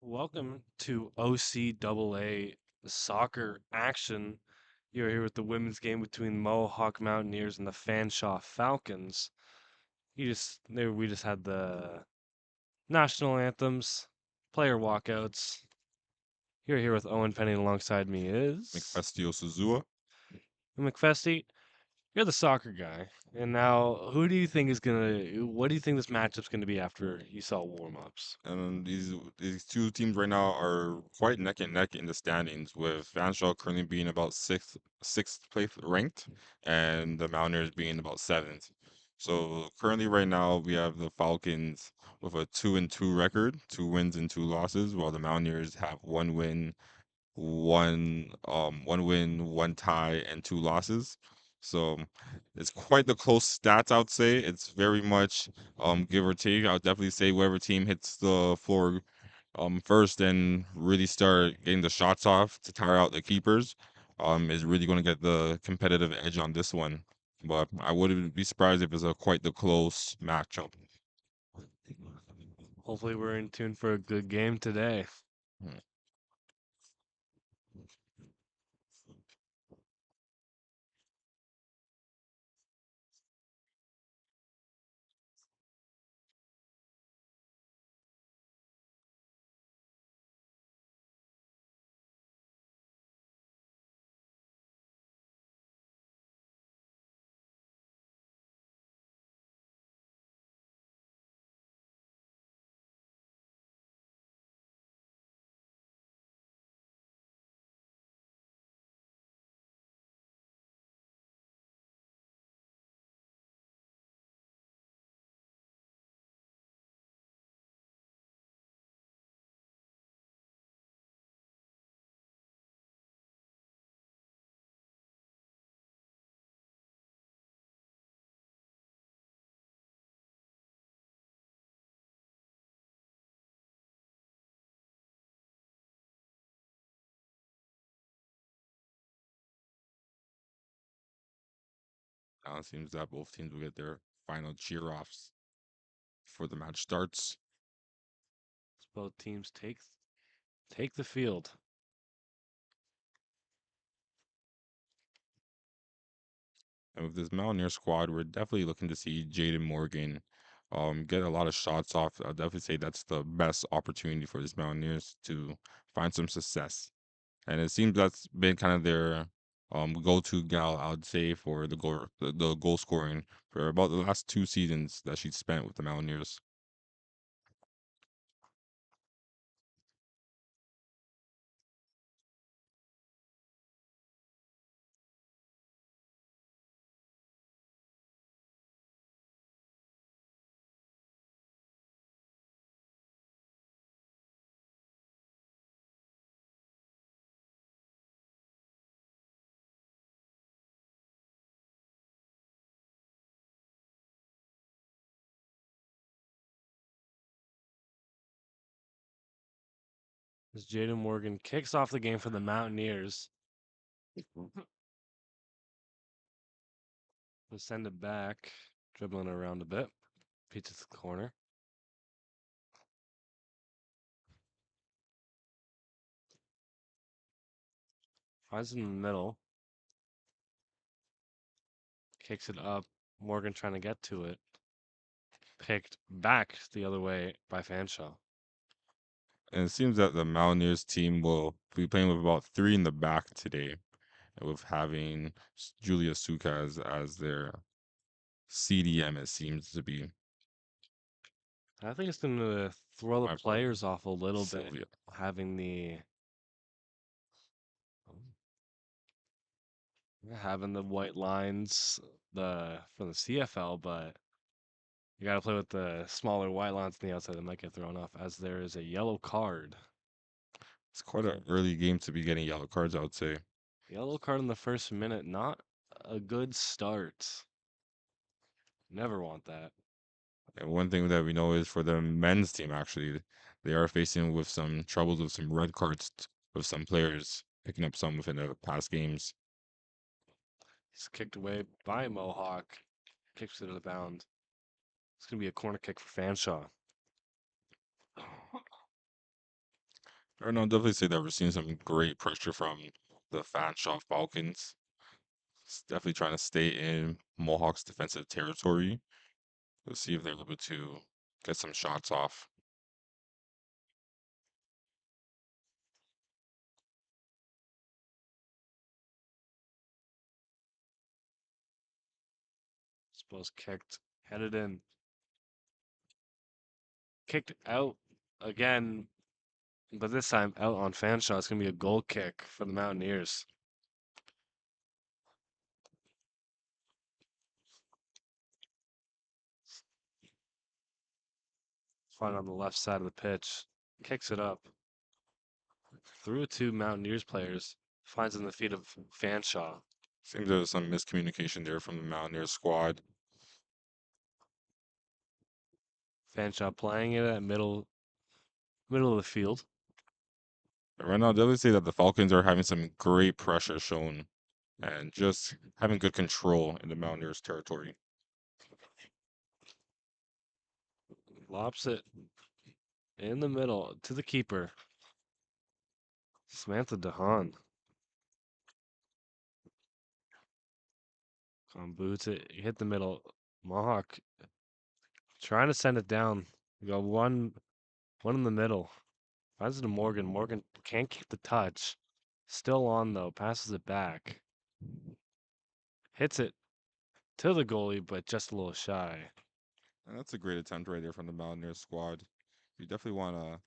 Welcome to OCAA soccer action. You're here with the women's game between Mohawk Mountaineers and the Fanshawe Falcons. We just had the national anthems, player walkouts. You're here with Owen Penny, and alongside me is McFestio Suzua. McFesty. You're the soccer guy, and now who do you think is gonna? What do you think this matchup's gonna be after you saw warm-ups? And these two teams right now are quite neck and neck in the standings, with Fanshawe currently being about sixth place ranked, and the Mountaineers being about seventh. So currently, right now, we have the Falcons with a 2-2 record, 2 wins and 2 losses, while the Mountaineers have one win, one tie, and 2 losses. So it's quite the close stats, I would say. It's very much give or take. I would definitely say whoever team hits the floor first and really start getting the shots off to tire out the keepers is really going to get the competitive edge on this one. But I wouldn't be surprised if it's a quite the close matchup. Hopefully, we're in tune for a good game today. Hmm. Now it seems that both teams will get their final cheer offs before the match starts. Both teams take the field. And with this Mountaineer squad, we're definitely looking to see Jaden Morgan get a lot of shots off. I'll definitely say that's the best opportunity for this Mountaineers to find some success. And it seems that's been kind of their go-to gal, I would say, for the goal scoring for about the last 2 seasons that she's spent with the Mountaineers. As Jaden Morgan kicks off the game for the Mountaineers. We'll send it back, dribbling around a bit. Beats the corner. Finds it in the middle. Kicks it up. Morgan trying to get to it. Picked back the other way by Fanshawe. And it seems that the Mountaineers team will be playing with about three in the back today, with having Julia Sukas as their CDM, it seems to be. I think it's going to throw the My part, players off a little bit, Sylvia. having the white lines from the CFL, but you got to play with the smaller white lines on the outside that might get thrown off, as there is a yellow card. It's quite an early game to be getting yellow cards, I would say. Yellow card in the first minute, not a good start. Never want that. And one thing that we know is for the men's team, actually, they are facing with some troubles with some red cards with some players picking up some within the past games. He's kicked away by Mohawk. Kicks it out of bounds. It's going to be a corner kick for Fanshawe. Or no, definitely say that we're seeing some great pressure from the Fanshawe Falcons. It's definitely trying to stay in Mohawk's defensive territory. Let's see if they're able to get some shots off. Suppose kicked, headed in, kicked out again, but this time out on Fanshawe. It's gonna be a goal kick for the Mountaineers. Fine on the left side of the pitch, kicks it up through two Mountaineers players, finds in the feet of Fanshawe. Seems there's some miscommunication there from the Mountaineers squad. Fanshawe playing it at middle of the field. But right now, definitely say that the Falcons are having some great pressure shown and just having good control in the Mountaineers territory. Lops it in the middle to the keeper, Samantha DeHaan. On boots it, hit the middle. Mohawk trying to send it down. We got one in the middle. Finds it to Morgan. Morgan can't keep the touch. Still on though. Passes it back. Hits it to the goalie, but just a little shy. And that's a great attempt right there from the Mountaineers squad. You definitely want to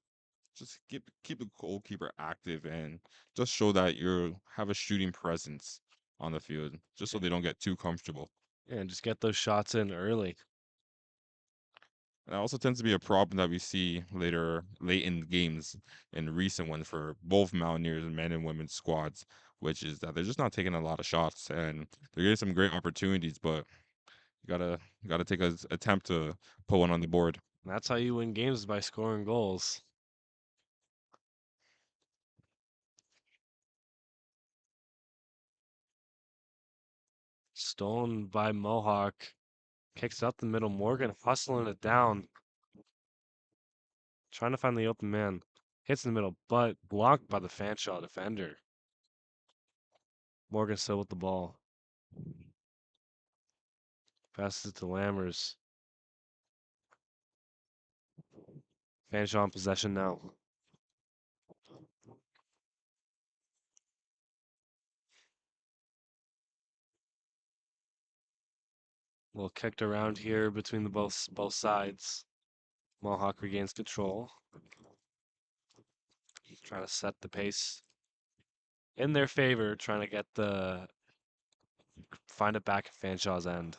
just keep the goalkeeper active and just show that you have a shooting presence on the field, just so they don't get too comfortable. And just get those shots in early. And that also tends to be a problem that we see late in games in recent ones for both Mountaineers men and women's squads, which is that they're just not taking a lot of shots and they're getting some great opportunities, but you gotta take a attempt to put one on the board. And that's how you win games, by scoring goals. Stolen by Mohawk. Kicks up the middle. Morgan hustling it down. Trying to find the open man. Hits in the middle, but blocked by the Fanshawe defender. Morgan still with the ball. Passes it to Lammers. Fanshawe in possession now. Little kicked around here between the both sides. Mohawk regains control. Trying to set the pace in their favor, trying to get the find it back at Fanshaw's end.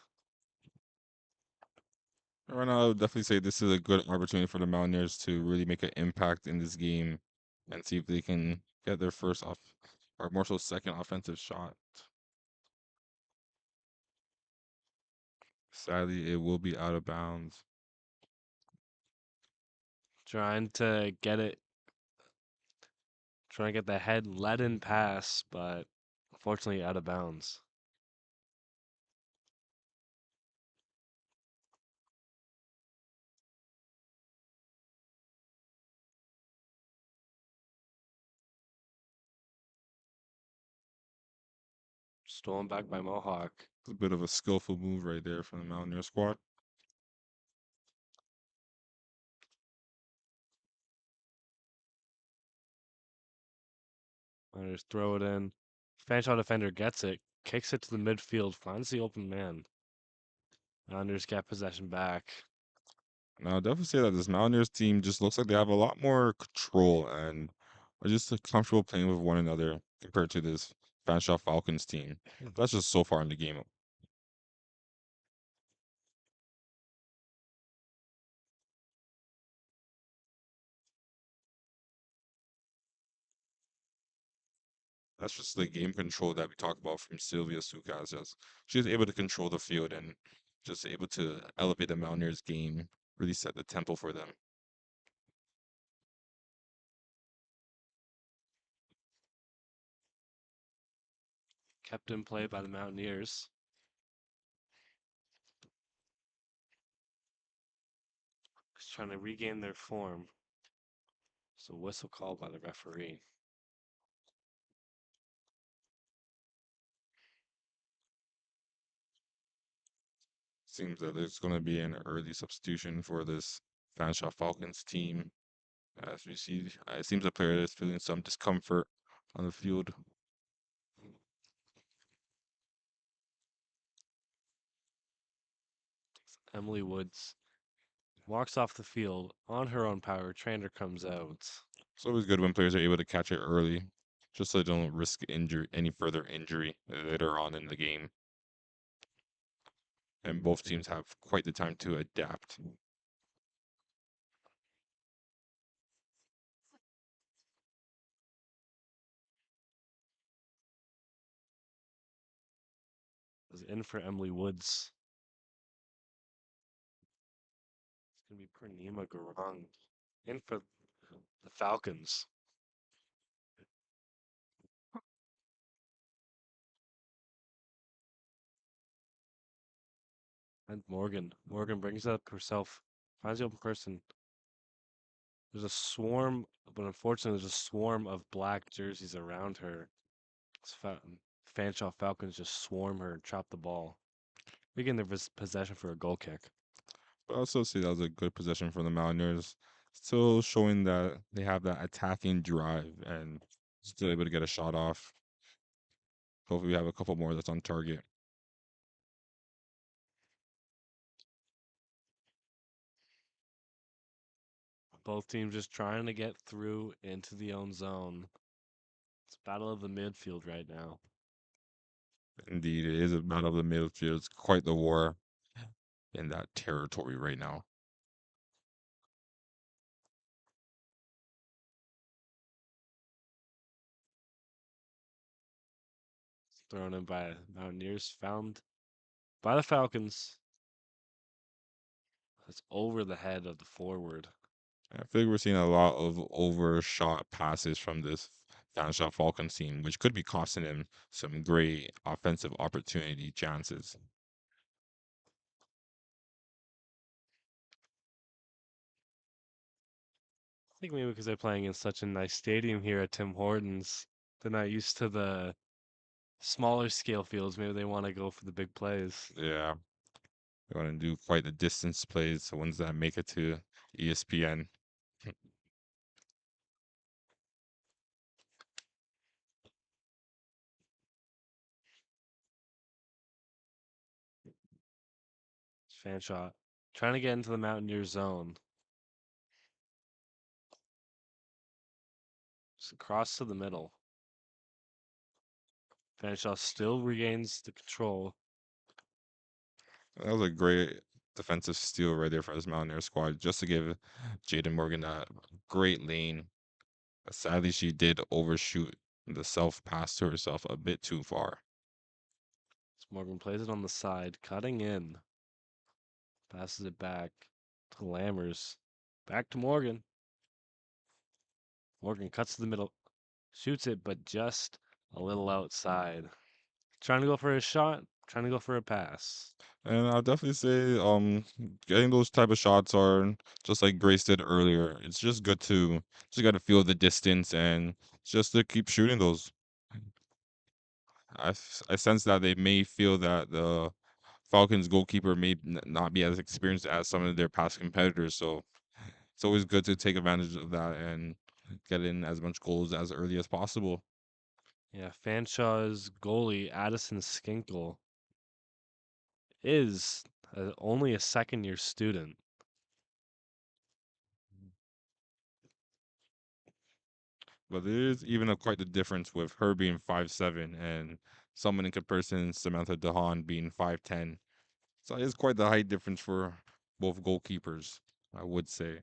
Right now, I would definitely say this is a good opportunity for the Mountaineers to really make an impact in this game and see if they can get their first off or more so second offensive shot. Sadly, it will be out of bounds. Trying to get it, trying to get the head let in pass, but unfortunately out of bounds. Stolen back by Mohawk. It's a bit of a skillful move right there from the Mountaineer squad. Just throw it in. Fanshawe defender gets it, kicks it to the midfield, finds the open man. Islanders get possession back. Now, I'll definitely say that this Mountaineers team just looks like they have a lot more control and are just comfortable playing with one another compared to this Fanshawe Falcons team. That's just so far in the game. That's just the game control that we talk about from Sylvia Sukas. As she's able to control the field and just able to elevate the Mountaineers game, really set the tempo for them. Kept in play by the Mountaineers. Just trying to regain their form. So whistle called by the referee. Seems that there's going to be an early substitution for this Fanshawe Falcons team. As we see, it seems a player is feeling some discomfort on the field. Emily Woods walks off the field on her own power. Trainer comes out. It's always good when players are able to catch it early, just so they don't risk injury, any further injury later on in the game. And both teams have quite the time to adapt. Is in for Emily Woods. It's gonna be Purnima Gurung in for the Falcons. And Morgan. Morgan brings up herself, finds the open person. There's a swarm, but unfortunately, there's a swarm of black jerseys around her. Fanshawe Falcons just swarm her and chop the ball. We get their possession for a goal kick. But I also see that was a good possession from the Mountaineers, still showing that they have that attacking drive and still able to get a shot off. Hopefully, we have a couple more that's on target. Both teams just trying to get through into the own zone. It's battle of the midfield right now. Indeed, it is a battle of the midfield. It's quite the war in that territory right now. It's thrown in by Mountaineers, found by the Falcons. It's over the head of the forward. I feel like we're seeing a lot of overshot passes from this Fanshawe Falcons team, which could be costing him some great offensive opportunity chances. I think maybe because they're playing in such a nice stadium here at Tim Hortons, they're not used to the smaller scale fields. Maybe they want to go for the big plays. Yeah, they want to do quite the distance plays, the ones that make it to ESPN. Fanshot trying to get into the Mountaineer zone. Just across to the middle. Fanshawe still regains the control. That was a great defensive steal right there for this Mountaineer squad, just to give Jaden Morgan that great lane. But sadly, she did overshoot the self pass to herself a bit too far. Morgan plays it on the side, cutting in. Passes it back to Lammers. Back to Morgan. Morgan cuts to the middle. Shoots it, but just a little outside. Trying to go for a shot, trying to go for a pass. And I'll definitely say, getting those type of shots are just like Grace did earlier. It's just good to just got to feel the distance and just to keep shooting those. I sense that they may feel that the Falcons goalkeeper may not be as experienced as some of their past competitors. So it's always good to take advantage of that and get in as much goals as early as possible. Yeah, Fanshaw's goalie, Addison Skinkle, is only a second year student. But there is even a quite the difference with her being 5'7" and someone in comparison, Samantha Dahan being 5'10". So it's quite the height difference for both goalkeepers, I would say.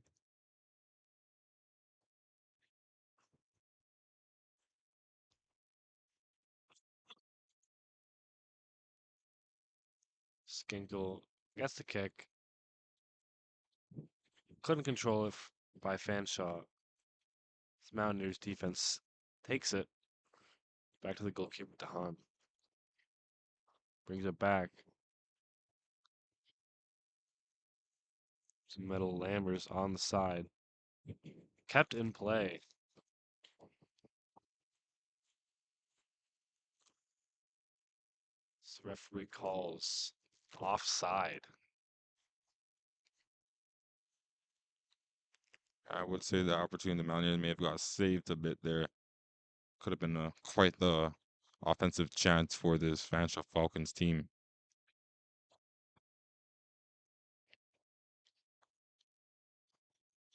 Skinkle gets the kick. Couldn't control it by Fanshawe. Mountaineers defense takes it. Back to the goalkeeper, Dahan. Brings it back. Some metal Lammers on the side. kept in play. This referee calls offside. I would say the opportunity the Mountaineers may have got saved a bit there. Could have been quite the offensive chance for this Fanshawe Falcons team.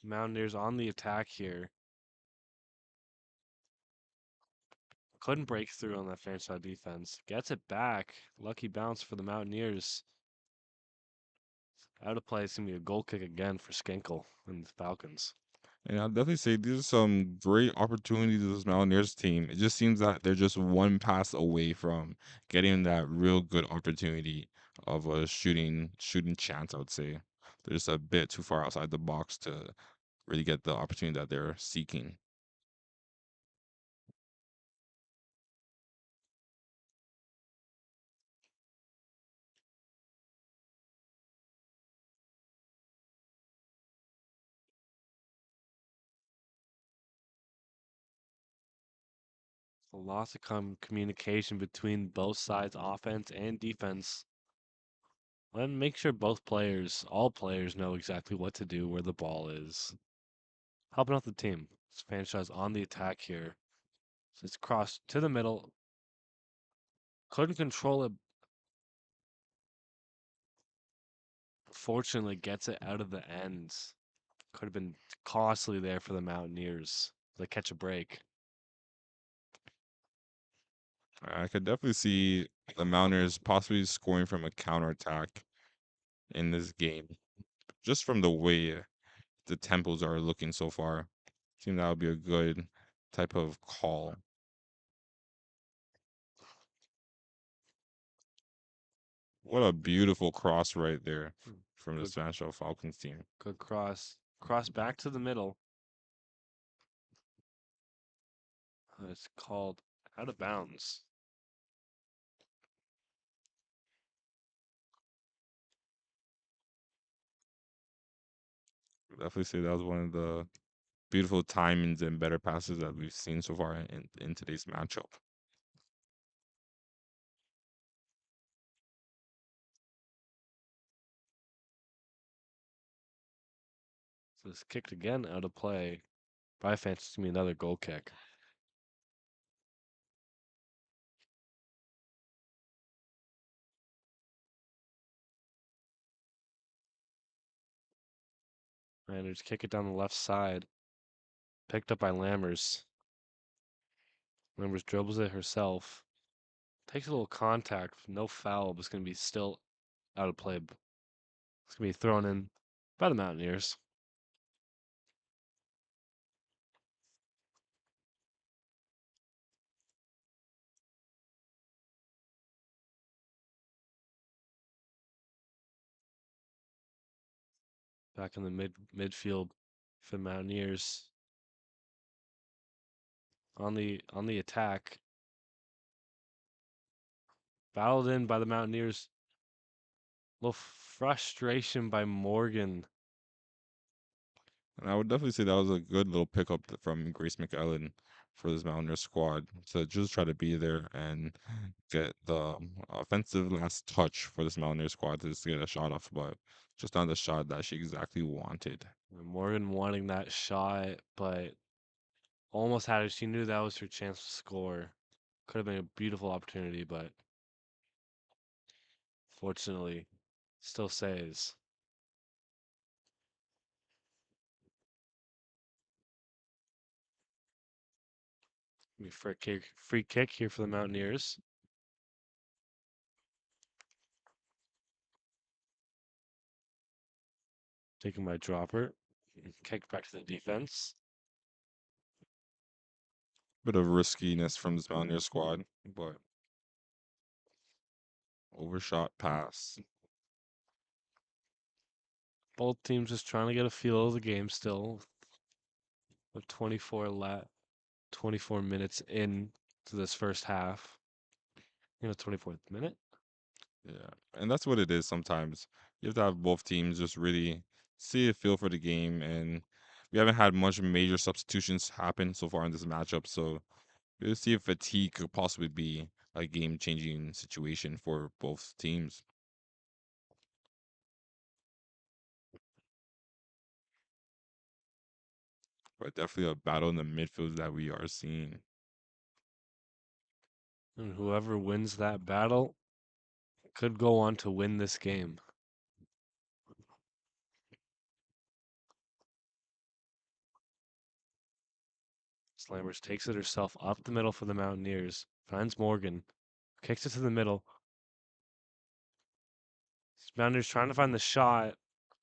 Mountaineers on the attack here. Couldn't break through on that Fanshawe defense. Gets it back. Lucky bounce for the Mountaineers. Out of play. It's going to be a goal kick again for Skenkel and the Falcons. And I'll definitely say these are some great opportunities to this Mountaineers team. It just seems that they're just one pass away from getting that real good opportunity of a shooting chance, I would say. They're just a bit too far outside the box to really get the opportunity that they're seeking. A loss of communication between both sides, offense and defense. And make sure both players, all players, know exactly what to do, where the ball is. Helping out the team. Fanshawe's on the attack here. So it's crossed to the middle. Couldn't control it. Fortunately, gets it out of the ends. Could have been costly there for the Mountaineers. They catch a break. I could definitely see the Mountaineers possibly scoring from a counterattack in this game, just from the way the tempos are looking so far. I think that would be a good type of call. What a beautiful cross right there from the Good, Fanshawe Falcons team. good cross. Cross back to the middle. It's called out of bounds. Definitely say that was one of the beautiful timings and better passes that we've seen so far in today's matchup. So it's kicked again out of play. Probably fancies me another goal kick. And just kick it down the left side. Picked up by Lammers. Lammers dribbles it herself. Takes a little contact. No foul, but it's going to be still out of play. It's going to be thrown in by the Mountaineers. Back in the midfield for the Mountaineers. On the attack. Battled in by the Mountaineers. A little frustration by Morgan. And I would definitely say that was a good little pickup from Grace McEllen for this Mountaineers squad to just try to be there and get the offensive last touch for this Mountaineers squad to just get a shot off, but just not the shot that she exactly wanted. Morgan wanting that shot, but almost had it. She knew that was her chance to score. Could have been a beautiful opportunity, but fortunately, still saves. Free kick here for the Mountaineers. Taken by Dropper. Kick back to the defense. Bit of riskiness from this Mountaineers squad, but overshot pass. Both teams just trying to get a feel of the game still. With 24 minutes in to this first half. 24th minute. Yeah, and that's what it is sometimes. You have to have both teams just really see a feel for the game and we haven't had much major substitutions happen so far in this matchup. So we'll see if fatigue could possibly be a game-changing situation for both teams. But definitely a battle in the midfield that we are seeing. And whoever wins that battle could go on to win this game. Slammers takes it herself up the middle for the Mountaineers. Finds Morgan. Kicks it to the middle. Mountaineers trying to find the shot.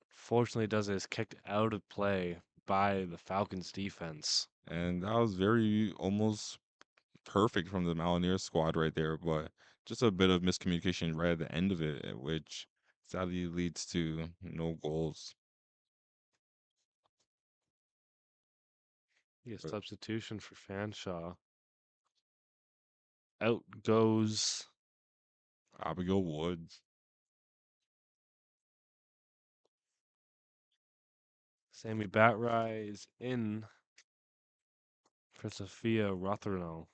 Fortunately, does it is kicked out of play by the Falcons defense. And that was very almost perfect from the Mountaineer squad right there, but just a bit of miscommunication right at the end of it, which sadly leads to no goals. Yes, But substitution for Fanshawe. Out goes Abigail Woods. Sammy Batrise in for Sophia Rotherno.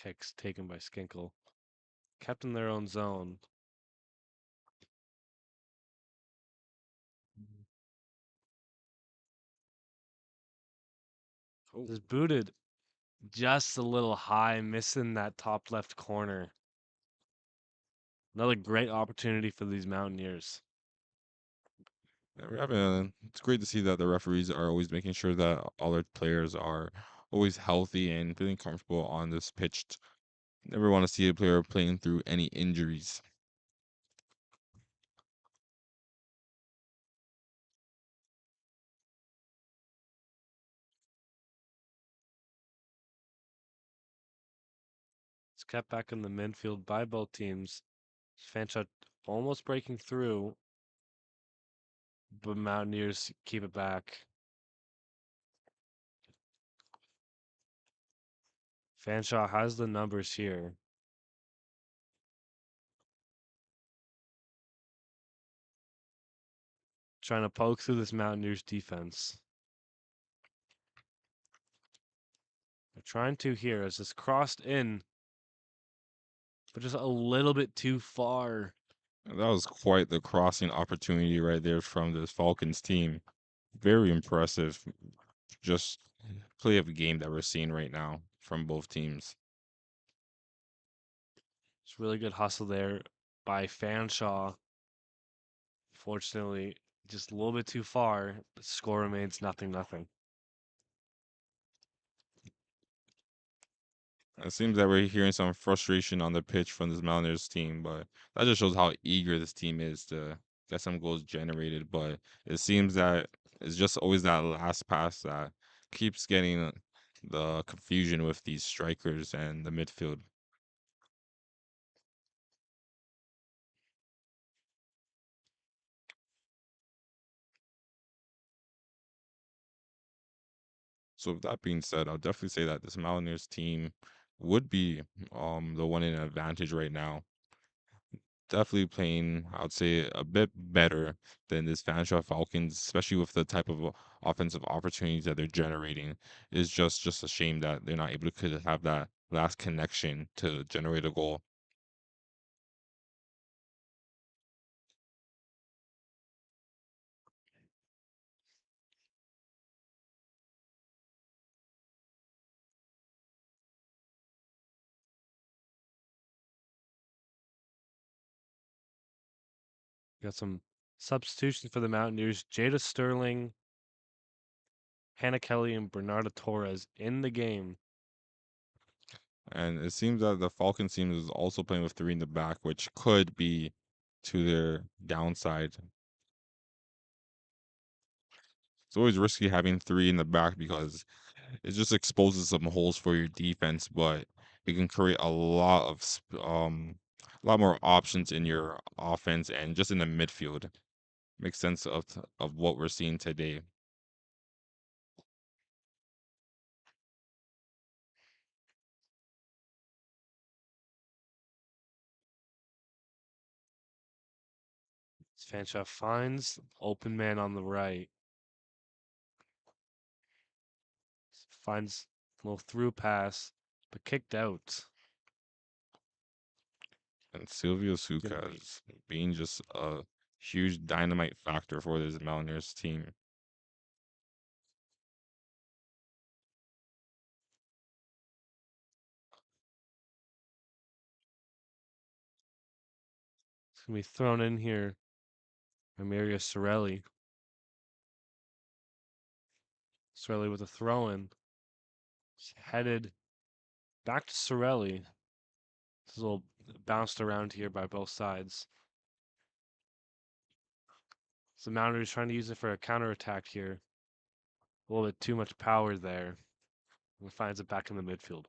Kicks taken by Skinkle. Kept in their own zone. Oh, Is booted just a little high, missing that top left corner. Another great opportunity for these Mountaineers. yeah, we're having it's great to see that the referees are always making sure that all their players are always healthy and feeling comfortable on this pitch. Never want to see a player playing through any injuries. It's kept back in the midfield by both teams. Fanshawe almost breaking through, but Mountaineers keep it back. Fanshawe has the numbers here. Trying to poke through this Mountaineers defense. They're trying to here as this crossed in, but just a little bit too far. And that was quite the crossing opportunity right there from this Falcons team. Very impressive. Just play of a game that we're seeing right now from both teams. It's really good hustle there by Fanshawe. Fortunately, just a little bit too far. The score remains 0-0. It seems that we're hearing some frustration on the pitch from this Mountaineers team, but that just shows how eager this team is to get some goals generated. But it seems that it's just always that last pass that keeps getting the confusion with these strikers and the midfield. So with that being said, I'll definitely say that this Mountaineers team would be the one in advantage right now. Definitely playing, I would say, a bit better than this Fanshawe Falcons, especially with the type of offensive opportunities that they're generating. It's just a shame that they're not able to have that last connection to generate a goal. Got some substitutions for the Mountaineers. Jada Sterling, Hannah Kelly, and Bernarda Torres in the game. And it seems that the Falcons team is also playing with three in the back, which could be to their downside. It's always risky having three in the back because it just exposes some holes for your defense, but it can create a lot more options in your offense and just in the midfield. Makes sense of what we're seeing today. Fanshawe finds open man on the right. Finds a little through pass, but kicked out. And Silvio Gonna be Sucas being just a huge dynamite factor for this Mountaineers team. it's gonna be thrown in here by Mario Sorelli. Sorelli with a throw in. It's headed back to Sorelli. It's a little bounced around here by both sides. So Mountaineers trying to use it for a counterattack here. A little bit too much power there. And finds it back in the midfield.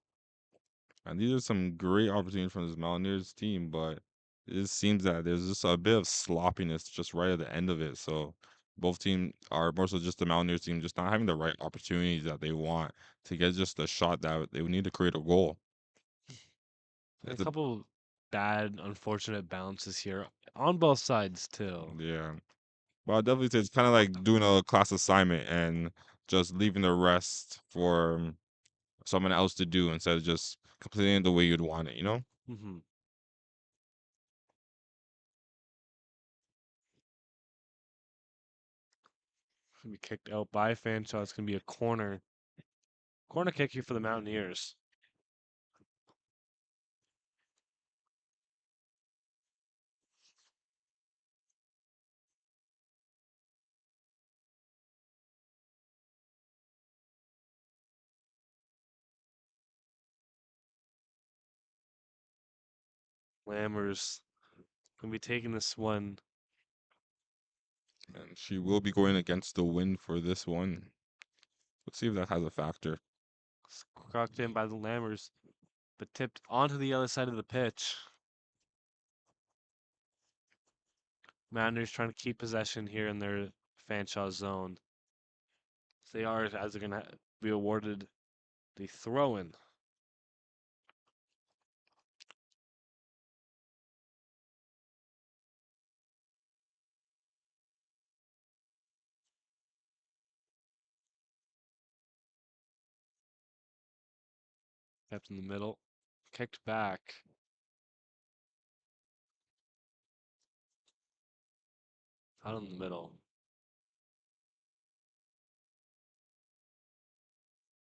And these are some great opportunities from this Mountaineers team, but it just seems that there's just a bit of sloppiness just right at the end of it. So both teams are more so just the Mountaineers team just not having the right opportunities that they want to get just a shot that they would need to create a goal. And a It's a couple bad, unfortunate bounces here on both sides too. yeah. But I'll definitely say it's kind of like doing a class assignment and just leaving the rest for someone else to do instead of just completing it the way you'd want it, you know? Mm-hmm. Gonna be kicked out by Fanshawe. It's gonna be a corner kick here for the Mountaineers. Lammers gonna be taking this one. And she will be going against the wind for this one. Let's see if that has a factor. Crocked in by the Lammers, but tipped onto the other side of the pitch. Mountaineers trying to keep possession here in their Fanshawe zone. They are, as they're gonna be awarded the throw-in. Kept in the middle, kicked back, out in the middle.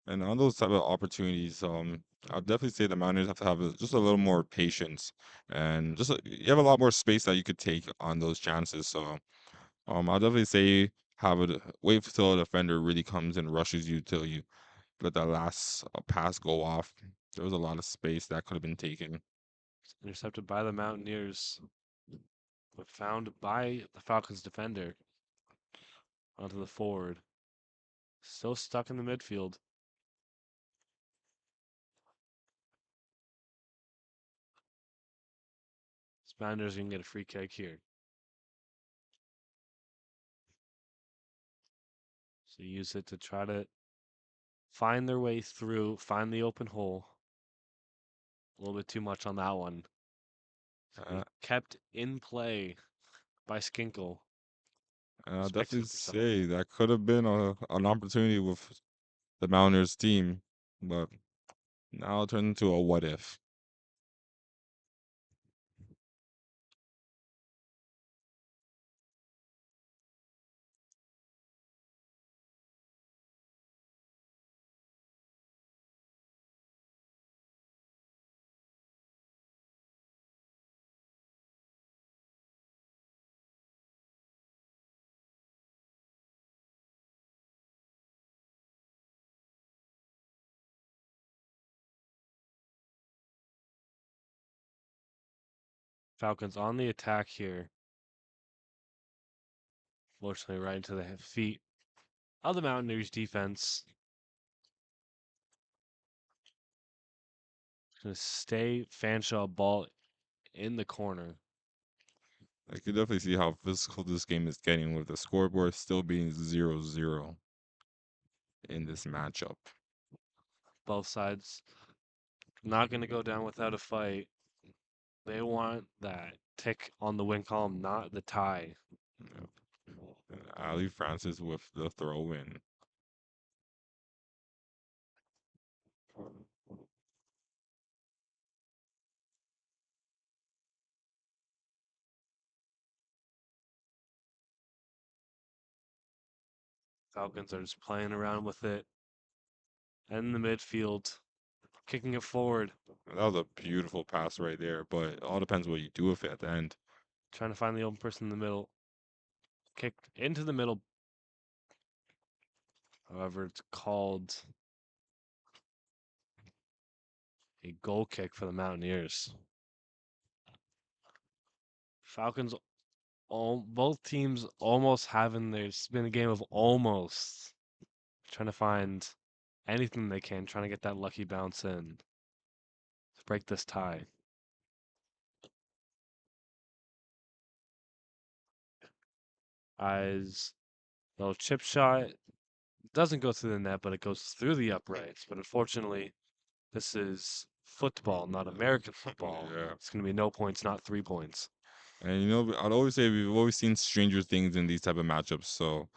And on those type of opportunities, I'll definitely say the Mountaineers have to have just a little more patience and just you have a lot more space that you could take on those chances. So, I'll definitely say have it wait till a defender really comes and rushes you till you let that last pass go off. There was a lot of space that could have been taken. Intercepted by the Mountaineers, but found by the Falcons defender onto the forward. Still stuck in the midfield. Mountaineers can get a free kick here. So use it to try to find their way through, find the open hole. A little bit too much on that one. Uh, Kept in play by Skinkle. and I'll Just picks it definitely up herself. say that could have been an opportunity with the Mountaineers team, but now it turned into a what if. Falcons on the attack here. Fortunately, right into the feet of the Mountaineers defense. Gonna stay Fanshawe ball in the corner. I could definitely see how physical this game is getting with the scoreboard still being 0-0 in this matchup. Both sides not gonna go down without a fight. They want that tick on the win column, not the tie. Yeah. And Ali Francis with the throw in. Falcons are just playing around with it. And in the midfield, kicking it forward, That was a beautiful pass right there, but it all depends what you do with it at the end. trying to find the open person in the middle. Kicked into the middle. However, it's called a goal kick for the Mountaineers. Falcons, both teams almost having their. It's been a game of almost. Trying to find anything they can, trying to get that lucky bounce in to break this tie. Eyes, little chip shot doesn't go through the net, but it goes through the uprights. But unfortunately, this is football, not American football. Yeah. It's going to be no points, not 3 points. And I'd always say we've always seen stranger things in these type of matchups. So,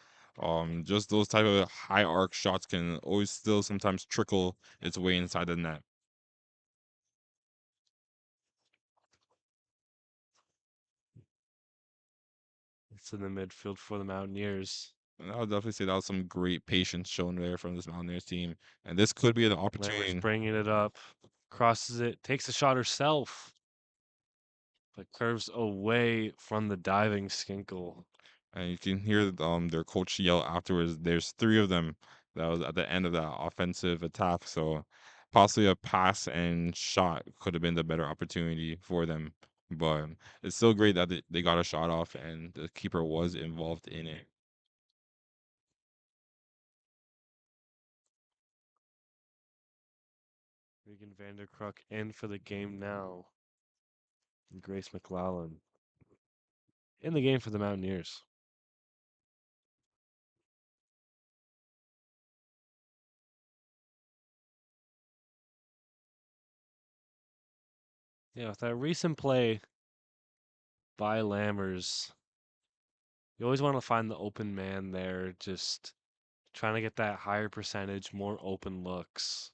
just those type of high arc shots can always still sometimes trickle its way inside the net. It's in the midfield for the Mountaineers. And I would definitely say that was some great patience shown there from this Mountaineers team. And this could be an Lammers opportunity. bringing it up, crosses it, takes a shot herself, but curves away from the diving Skinkle. And you can hear their coach yell afterwards. There's three of them that was at the end of that offensive attack. So possibly a pass and shot could have been the better opportunity for them. But it's still great that they got a shot off and the keeper was involved in it. Regan Vanderkruk in for the game now. And Grace McLellan in the game for the Mountaineers. Yeah, with that recent play by Lammers, you always want to find the open man there, just trying to get that higher percentage, more open looks.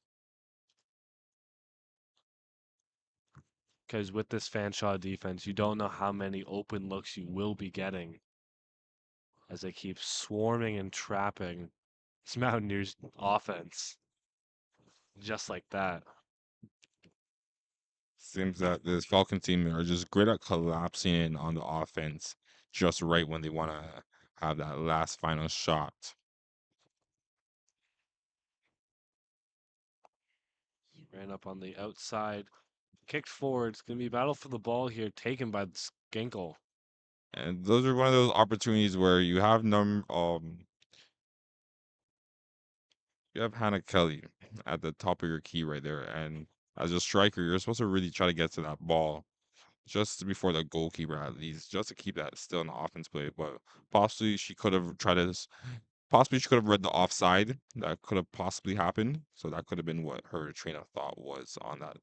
Because with this Fanshawe defense, you don't know how many open looks you will be getting as they keep swarming and trapping this Mountaineers offense. Just like that. Seems that this Falcon team are just great at collapsing in on the offense just right when they want to have that last final shot. Ran up on the outside, kicked forward. It's going to be a battle for the ball here, taken by the Skinkle. And those are one of those opportunities where you have Hannah Kelly at the top of your key right there. And as a striker, you're supposed to really try to get to that ball just before the goalkeeper, at least, just to keep that still in the offense play. But possibly she could have tried to, possibly she could have read the offside. That could have possibly happened. So that could have been what her train of thought was on that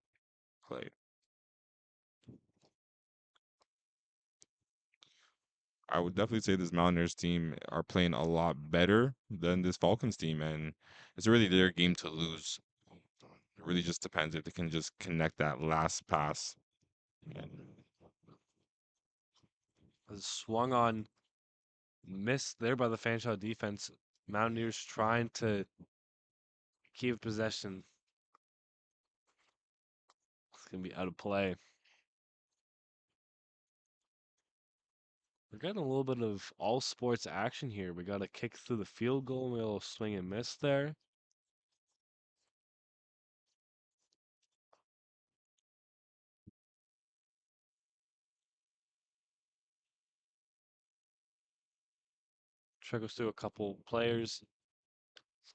play. I would definitely say this Mountaineers team are playing a lot better than this Falcons team, and it's really their game to lose. It really just depends if they can just connect that last pass. And Swung on, missed there by the Fanshawe defense. Mountaineers trying to keep possession. It's going to be out of play. We're getting a little bit of all sports action here. We got a kick through the field goal, we got a little swing and miss there. Trickles through a couple players.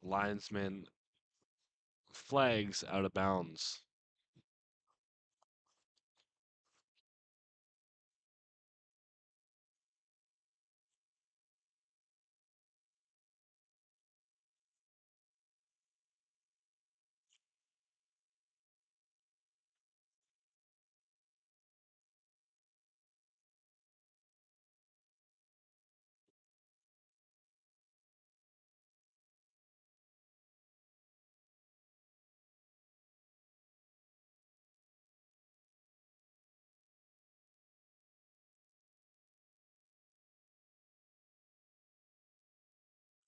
Linesman flags out of bounds.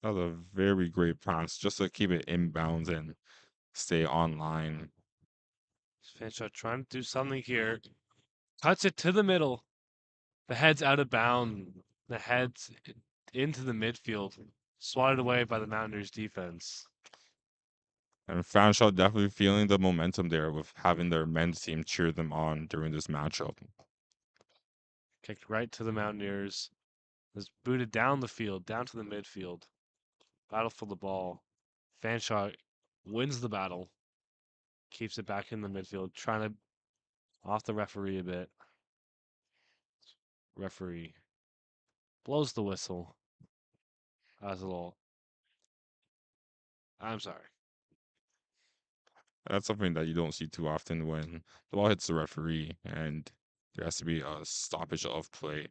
That was a very great pass just to keep it inbounds and stay online. Fanshawe trying to do something here. Cuts it to the middle. The head's out of bounds. The head's into the midfield. Swatted away by the Mountaineers defense. And Fanshawe definitely feeling the momentum there with having their men's team cheer them on during this matchup. Kicked right to the Mountaineers. Was booted down the field, down to the midfield. Battle for the ball. Fanshawe wins the battle. Keeps it back in the midfield, trying to off the referee a bit. Referee blows the whistle. That was a little. I'm sorry. That's something that you don't see too often when the ball hits the referee and there has to be a stoppage of play.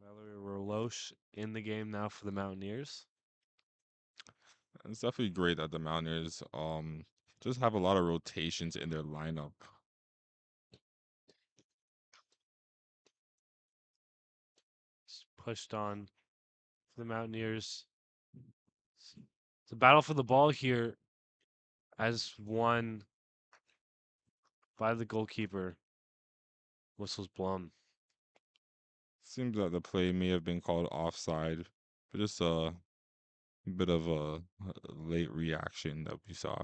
Valerie Roloche in the game now for the Mountaineers. It's definitely great that the Mountaineers just have a lot of rotations in their lineup. It's pushed on for the Mountaineers. It's a battle for the ball here as won by the goalkeeper. Whistle's blown. Seems that the play may have been called offside, but just a bit of a late reaction that we saw.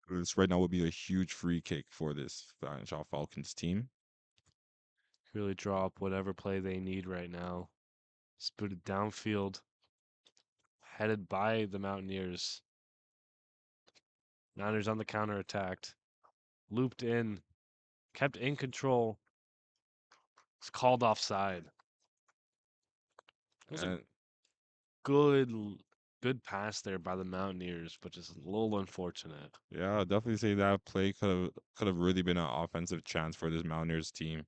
This right now would be a huge free kick for this Fanshawe Falcons team. Really draw up whatever play they need right now. Spooted downfield, headed by the Mountaineers. Mountaineers on the counter attacked. Looped in, kept in control. It's called offside. It was a And good good pass there by the Mountaineers, but just a little unfortunate. yeah, I'll definitely say that play could have really been an offensive chance for this Mountaineers team.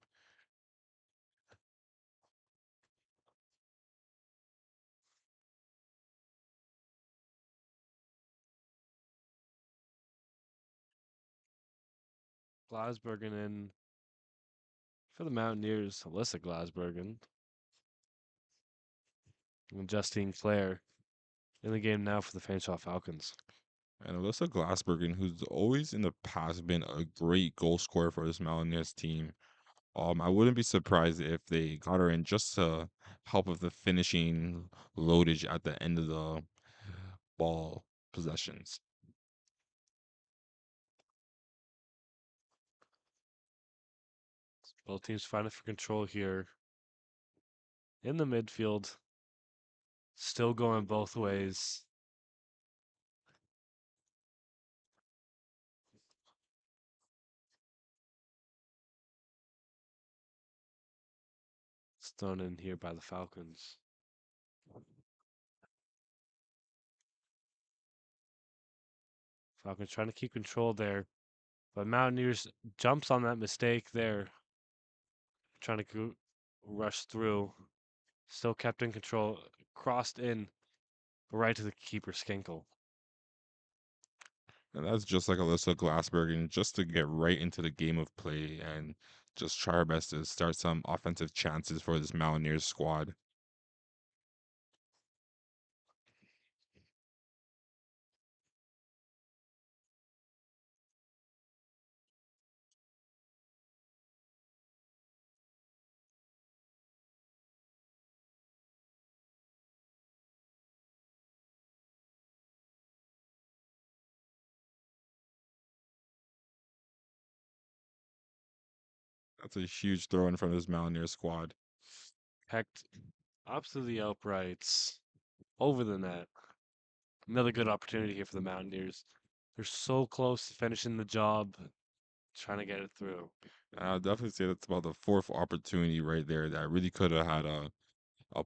Glasbergen in for the Mountaineers. Alyssa Glasbergen and Justine Clare in the game now for the Fanshawe Falcons. And Alyssa Glassbergen, who's always in the past been a great goal scorer for this Mountaineers team. I wouldn't be surprised if they got her in just to help with the finishing loadage at the end of the ball possessions. Both teams fighting for control here in the midfield. Still going both ways. It's thrown in here by the Falcons. Falcons trying to keep control there. But Mountaineers jumps on that mistake there. Trying to rush through. Still kept in control. Crossed in right to the keeper Skinkel. And that's just like Alyssa Glassbergen, just to get right into the game of play and just try our best to start some offensive chances for this Mountaineers squad. That's a huge throw in from this Mountaineers squad. Hecked up to the uprights. Over the net. Another good opportunity here for the Mountaineers. They're so close to finishing the job. Trying to get it through. I'll definitely say that's about the fourth opportunity right there that really could have had a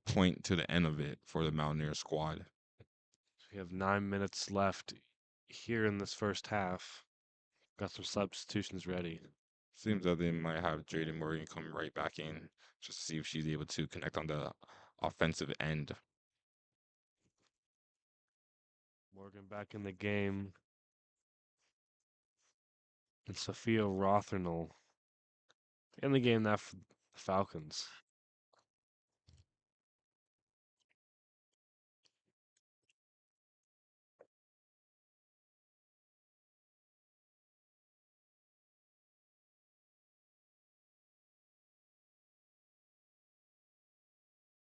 point to the end of it for the Mountaineers squad. We have 9 minutes left here in this first half. Got some substitutions ready. Seems that they might have Jaden Morgan come right back in just to see if she's able to connect on the offensive end. Morgan back in the game. And Sophia Rothernull in the game now for the Falcons.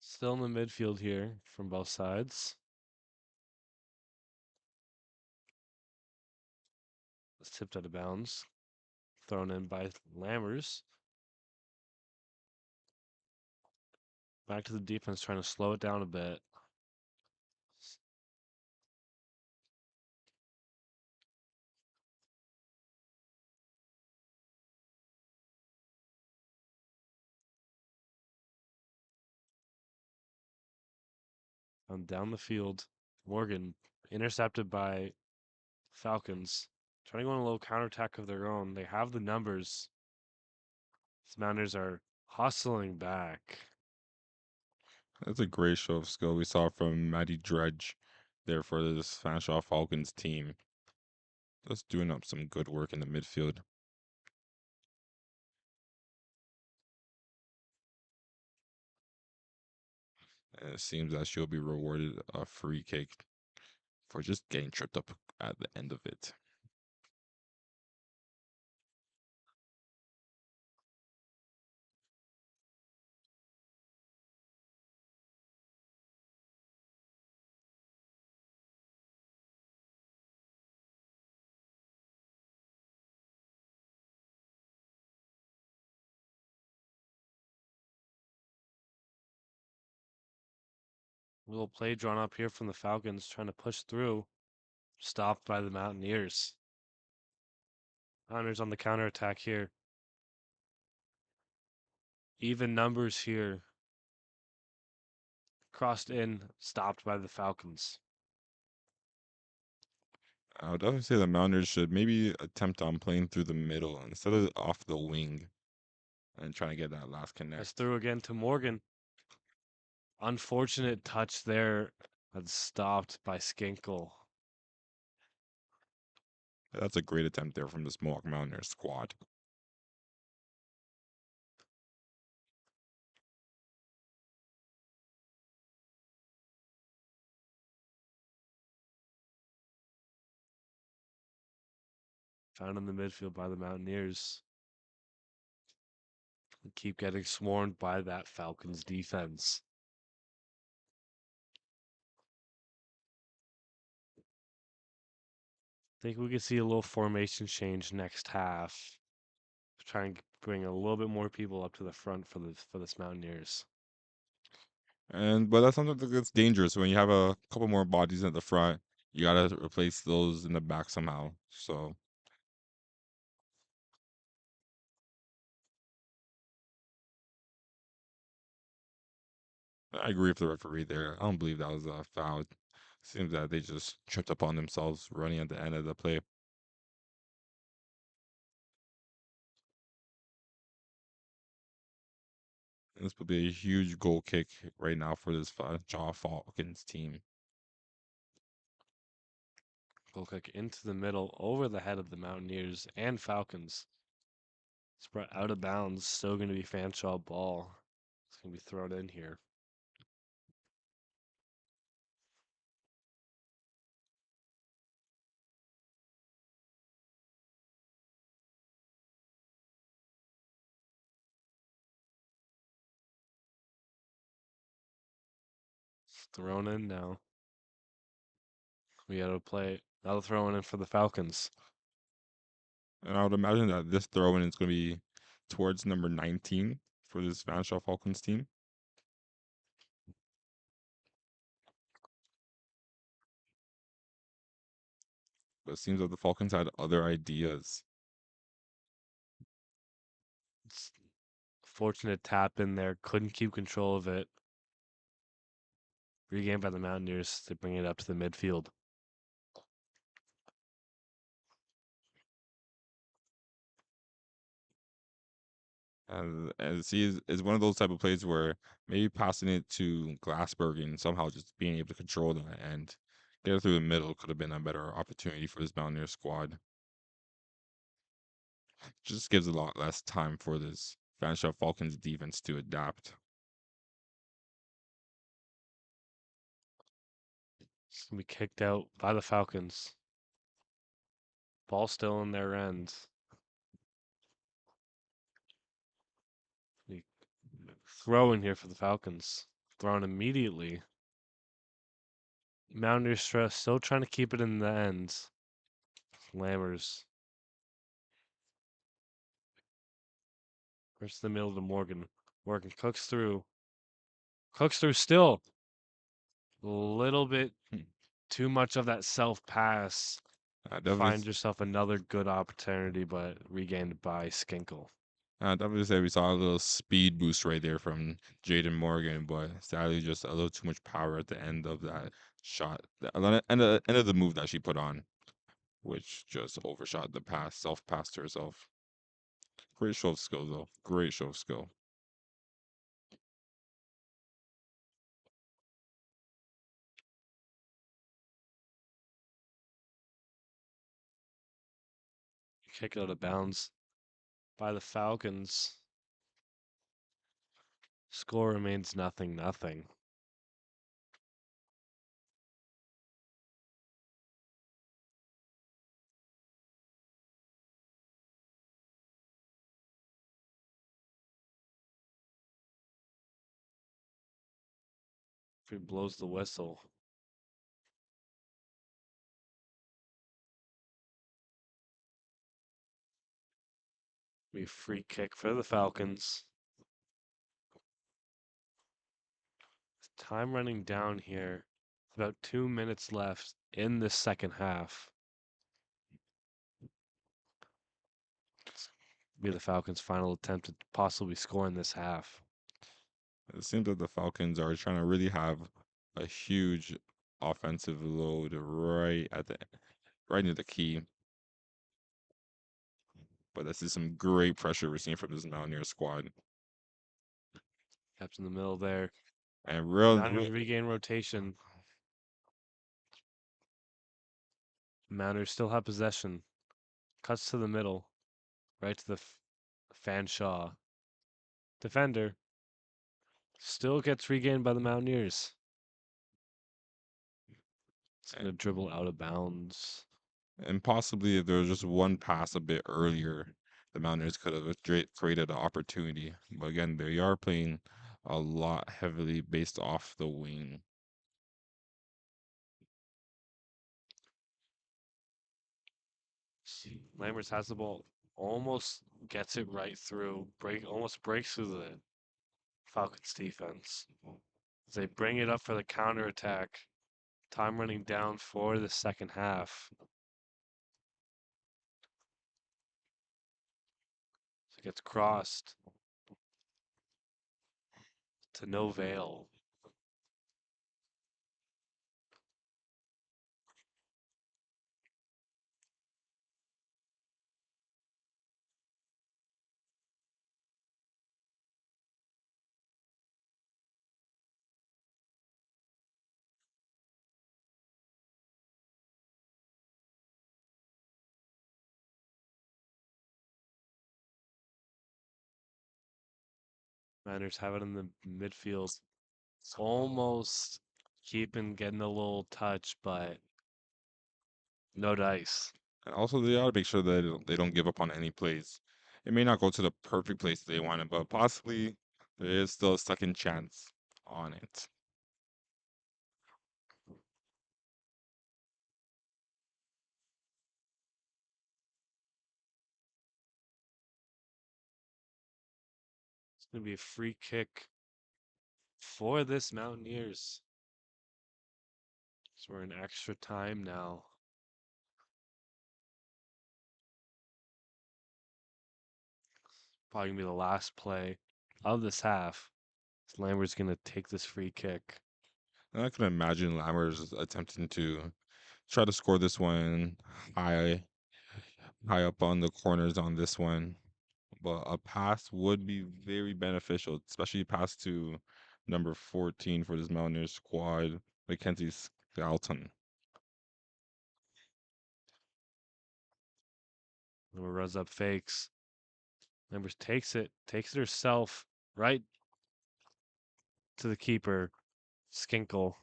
Still in the midfield here from both sides. It's tipped out of bounds. Thrown in by Lammers. Back to the defense, trying to slow it down a bit. Down the field. Morgan intercepted by Falcons. Trying to go on a little counterattack of their own. They have the numbers. The Mountaineers are hustling back. That's a great show of skill we saw from Maddie Dredge there for this Fanshawe Falcons team. Just doing up some good work in the midfield. And it seems that she'll be rewarded a free kick for just getting tripped up at the end of it. Little play drawn up here from the Falcons, trying to push through. Stopped by the Mountaineers. Mountaineers on the counterattack here. Even numbers here. Crossed in, stopped by the Falcons. I would definitely say the Mountaineers should maybe attempt on playing through the middle instead of off the wing and trying to get that last As connect. through again to Morgan. Unfortunate touch there. That's stopped by Skinkle. That's a great attempt there from this Mohawk Mountaineers squad. Found in the midfield by the Mountaineers. Keep getting swarmed by that Falcons defense. Think we could see a little formation change next half. Try and bring a little bit more people up to the front for this Mountaineers. But that's something that's dangerous when you have a couple more bodies at the front. You gotta replace those in the back somehow. So I agree with the referee there. I don't believe that was a foul. Seems that they just tripped upon themselves running at the end of the play. And this would be a huge goal kick right now for this Jaw Falcons team. Goal kick into the middle over the head of the Mountaineers and Falcons. It's brought out of bounds. Still going to be Fanshawe ball. It's going to be thrown in here. It's thrown in now. We got to play. Now throwing in for the Falcons. And I would imagine that this throw in is going to be towards number 19 for this Fanshawe Falcons team. But it seems that the Falcons had other ideas. It's fortunate tap in there. Couldn't keep control of it. Regained by the Mountaineers to bring it up to the midfield. as he is one of those type of plays where maybe passing it to Glassberg and somehow just being able to control that and get it through the middle could have been a better opportunity for this Mountaineer squad. Just gives a lot less time for this Fanshawe Falcons defense to adapt. It's gonna be kicked out by the Falcons. Ball still in their end. Be throwing here for the Falcons. Thrown immediately. Mountaineers stress, still trying to keep it in the ends. Lammers. First the middle to Morgan. Morgan cooks through. Cooks through still. A little bit too much of that self pass. Definitely, Find yourself another good opportunity, but regained by Skinkle. definitely say we saw a little speed boost right there from Jaden Morgan, but sadly just a little too much power at the end of that shot, and the end of the move that she put on, which just overshot the pass, self pass to herself. Great show of skill though. Great show of skill. Kick it out of bounds by the Falcons. Score remains 0-0. If he blows the whistle. Be free kick for the Falcons. Time running down here. About 2 minutes left in the second half. Be the Falcons' final attempt to possibly score in this half. It seems that the Falcons are trying to really have a huge offensive load right near the key. But this is some great pressure we're seeing from this Mountaineer squad. Kept in the middle there. And Mountaineers regain rotation. Mountaineers still have possession. Cuts to the middle. Right to the Fanshawe. Defender. Still gets regained by the Mountaineers. It's going to dribble out of bounds. and possibly if there was just one pass a bit earlier, the Mountaineers could have created an opportunity. But again, they are playing a lot heavily based off the wing. Lammers has the ball. Almost gets it right through. Almost breaks through the Falcons defense. As they bring it up for the counterattack. Time running down for the second half. So it gets crossed to no veil. Niners have it in the midfield. Almost getting a little touch, but no dice. And also, they ought to make sure that they don't give up on any plays. It may not go to the perfect place they wanted, but possibly there is still a second chance on it. It's going to be a free kick for this Mountaineers. So we're in extra time now. Probably going to be the last play of this half. Lambert's going to take this free kick. And I can imagine Lammers attempting to try to score this one high up on the corners on this one. but a pass would be very beneficial, especially a pass to number 14 for this Mountaineers squad, Mackenzie Skelton. Number runs up fakes. Number takes it herself right to the keeper, Skinkle.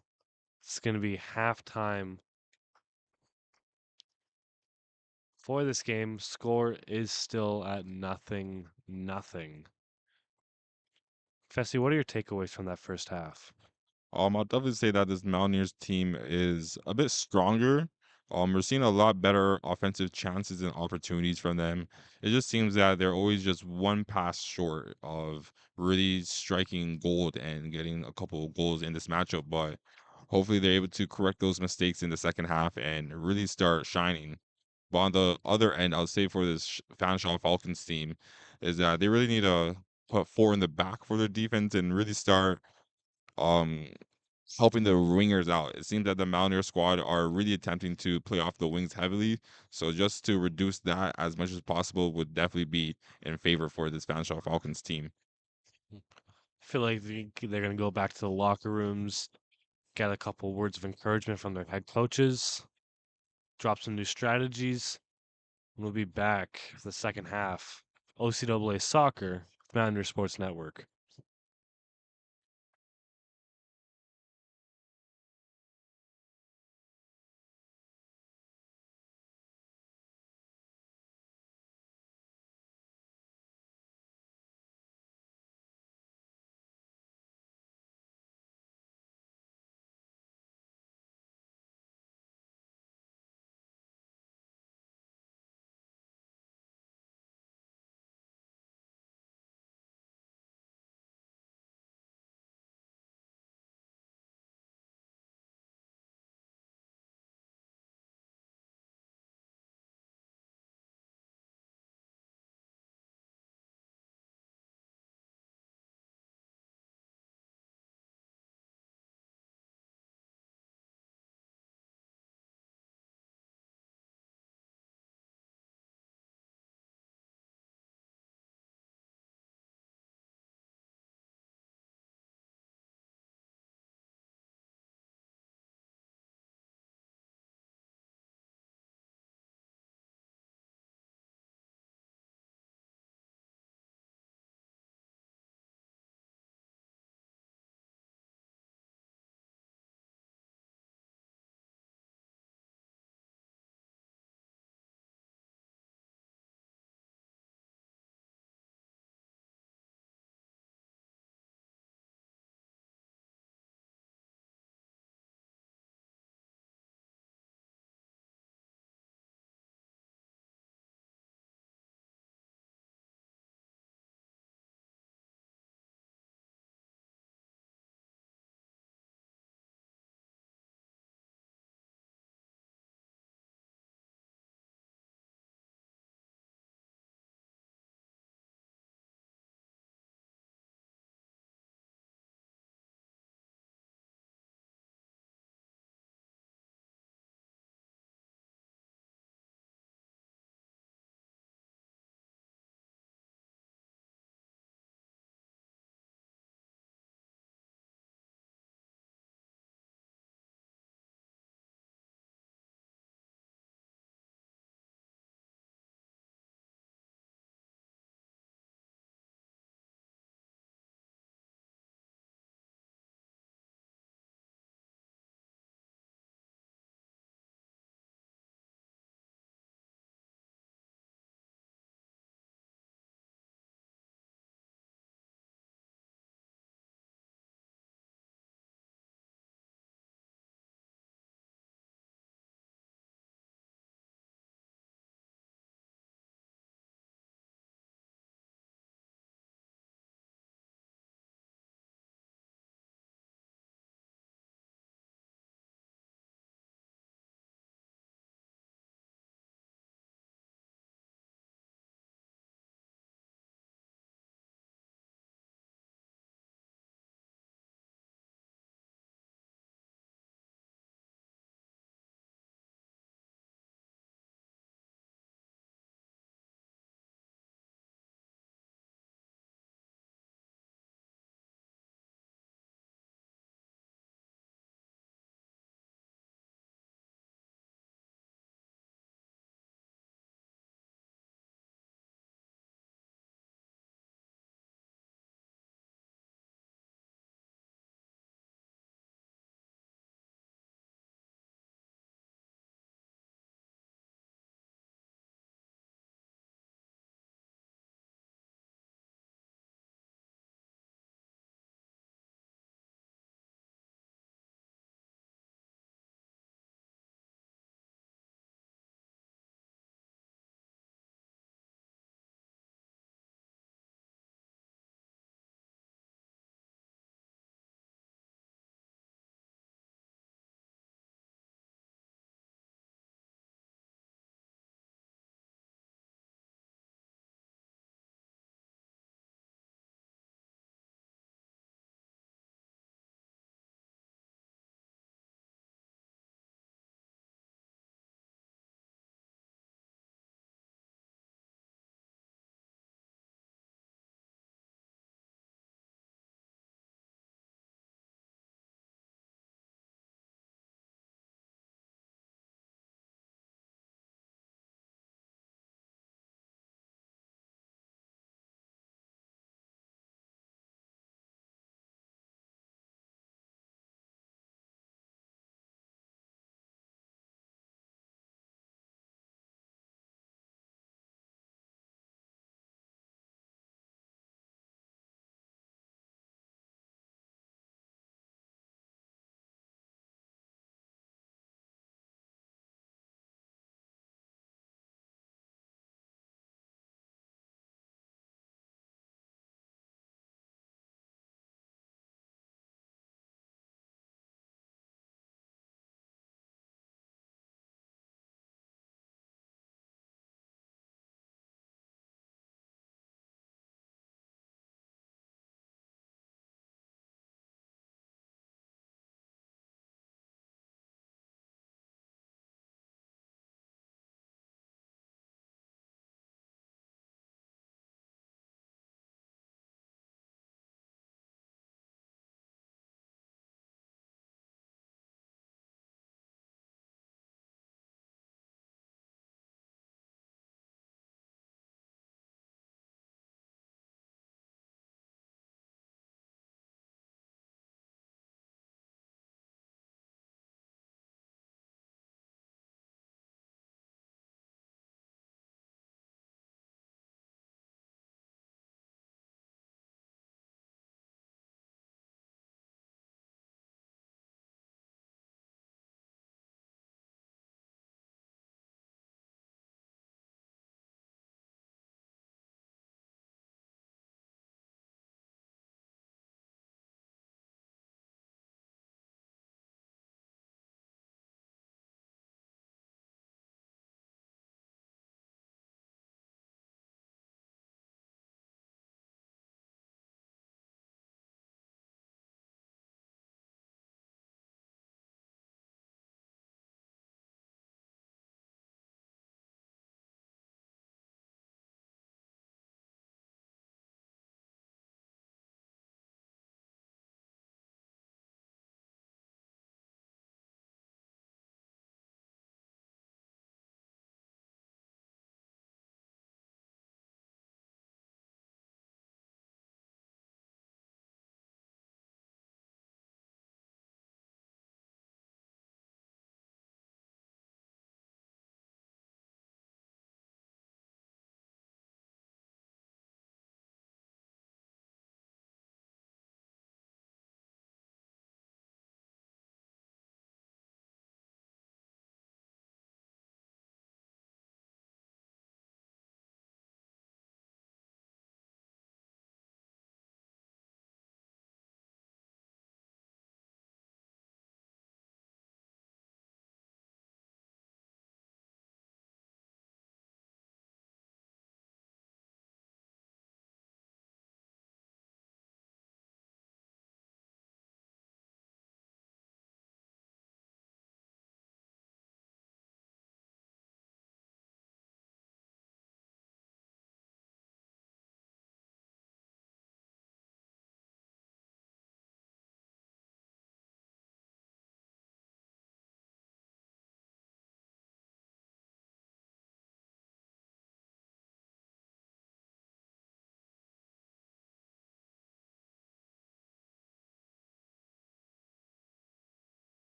It's going to be halftime for this game. Score is still at 0-0. Fessy, what are your takeaways from that first half? I'll definitely say that this Mountaineers team is a bit stronger. We're seeing a lot better offensive chances and opportunities from them. It just seems that they're always just one pass short of really striking gold and getting a couple of goals in this matchup. But hopefully, they're able to correct those mistakes in the second half and really start shining. But on the other end, I'll say for this Fanshawe Falcons team, is that they really need to put four in the back for their defense and really start um helping the wingers out. It seems that the Mountaineer squad are really attempting to play off the wings heavily. So just to reduce that as much as possible would definitely be in favor for this Fanshawe Falcons team. I feel like they're going to go back to the locker rooms, get a couple words of encouragement from their head coaches, drop some new strategies, and we'll be back for the second half. OCAA Soccer, Mountaineer Sports Network.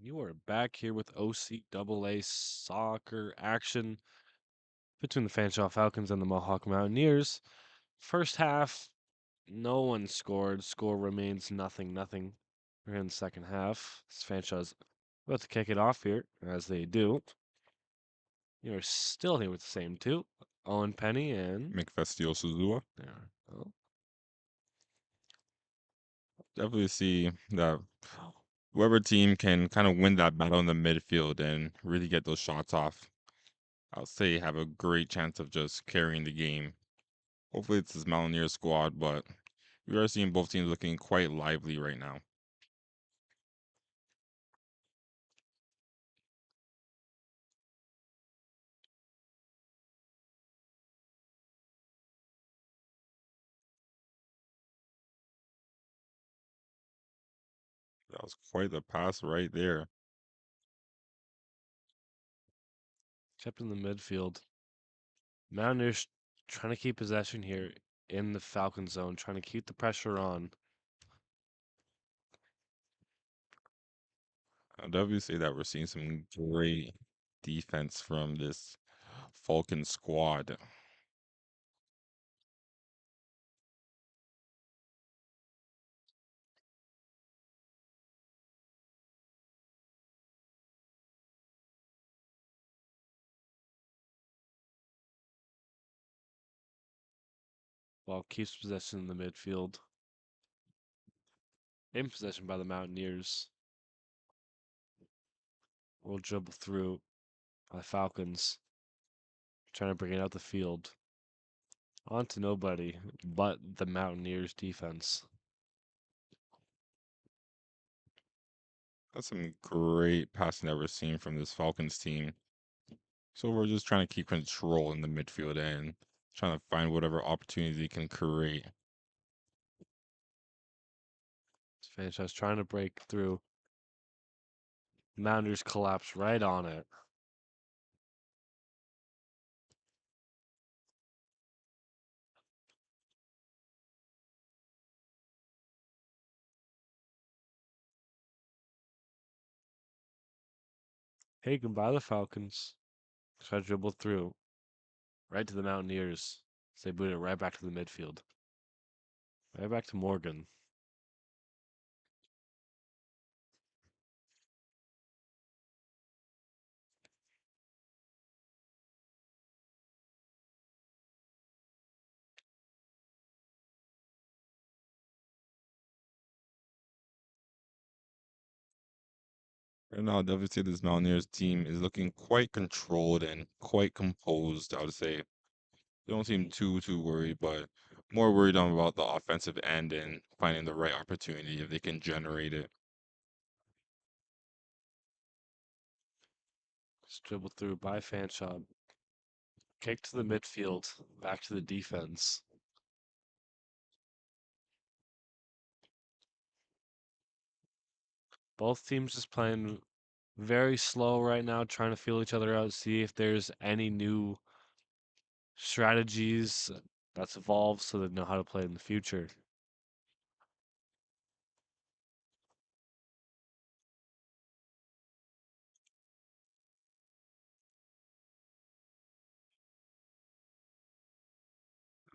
You are back here with OCAA soccer action between the Fanshawe Falcons and the Mohawk Mountaineers. First half, no one scored. Score remains 0-0. We're in the second half. Fanshaw's about to kick it off here, as they do. You're still here with the same two. Owen Penny and McFestio Suzua. there. Oh, Definitely see that whoever team can kind of win that battle in the midfield and really get those shots off, I'll say have a great chance of just carrying the game. Hopefully it's this Mountaineer squad, but we are seeing both teams looking quite lively right now. That was quite the pass right there. kept in the midfield. Mountaineers trying to keep possession here in the Falcon zone, trying to keep the pressure on. I'll definitely say that we're seeing some great defense from this Falcon squad. Ball keeps possession in the midfield. In possession by the Mountaineers. Will dribble through by Falcons. Trying to bring it out the field. On to nobody but the Mountaineers defense. That's some great passing that we're seeing from this Falcons team. So we're just trying to keep control in the midfield and trying to find whatever opportunity they can create. Fanshawe's trying to break through. Mountaineers collapse right on it. Taken by the Falcons. Try to dribble through. Right to the Mountaineers. They boot it right back to the midfield. Right back to Morgan. Right now, I'll definitely say this Mountaineers team is looking quite controlled and quite composed, I would say. They don't seem too worried, but more worried on about the offensive end and finding the right opportunity if they can generate it. Just dribble through by Fanshawe. Kick to the midfield. Back to the defense. Both teams just playing very slow right now, trying to feel each other out, see if there's any new strategies that's evolved so they know how to play in the future.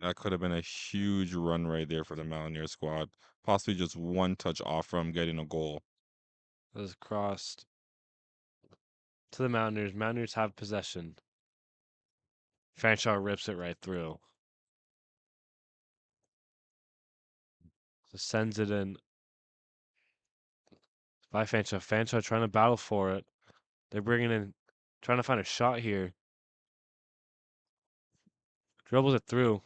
That could have been a huge run right there for the Mountaineer squad. Possibly just one touch off from getting a goal. As crossed to the Mountaineers. Mountaineers have possession. Fanshawe rips it right through. So sends it in by Fanshawe. Fanshawe trying to battle for it. They're bringing in, trying to find a shot here. Dribbles it through.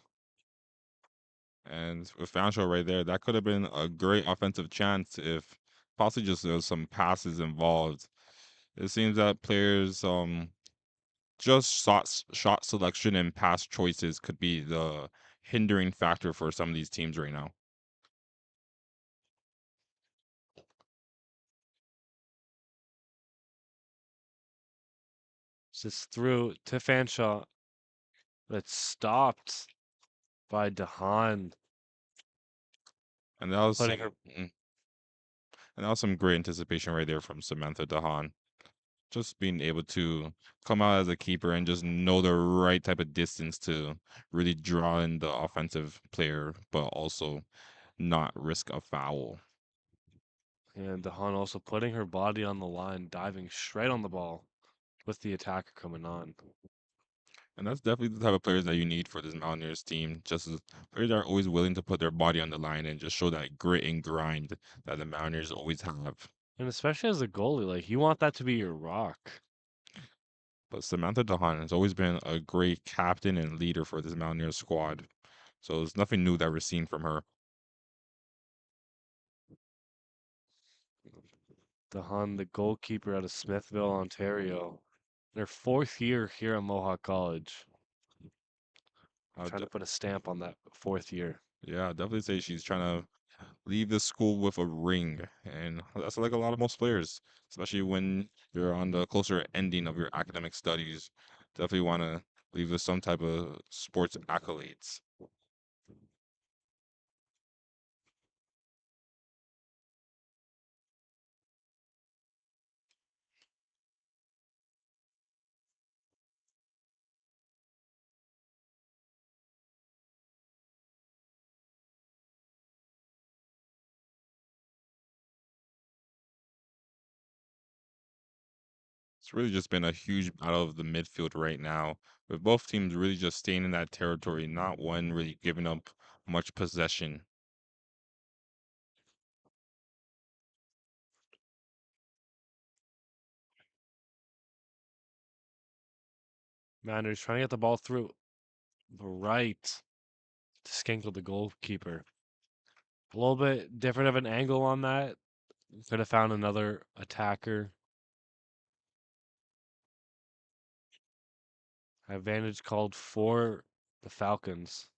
And with Fanshawe right there, that could have been a great offensive chance if possibly just there was some passes involved. It seems that players just shot selection and pass choices could be the hindering factor for some of these teams right now. Just through to Fanshawe. But it's stopped by Dehan. And that was Putting some her And that was some great anticipation right there from Samantha Dahan. Just being able to come out as a keeper and just know the right type of distance to really draw in the offensive player, but also not risk a foul. And Dahan also putting her body on the line, diving straight on the ball with the attacker coming on. And that's definitely the type of players that you need for this Mountaineers team. Just as players that are always willing to put their body on the line and just show that grit and grind that the Mountaineers always have. And especially as a goalie, like you want that to be your rock. But Samantha Dahan has always been a great captain and leader for this Mountaineers squad. So it's nothing new that we're seeing from her. Dahan, the goalkeeper out of Smithville, Ontario. In her fourth year here at Mohawk College. I Trying would, to put a stamp on that fourth year. yeah, I'd definitely say she's trying to leave the school with a ring. And that's like a lot of most players, especially when you're on the closer ending of your academic studies. Definitely want to leave with some type of sports accolades. It's really just been a huge battle of the midfield right now, with both teams really just staying in that territory, not one really giving up much possession. Manners trying to get the ball through the right to Skinkle, the goalkeeper. A little bit different of an angle on that. Could have found another attacker. Advantage called for the Falcons.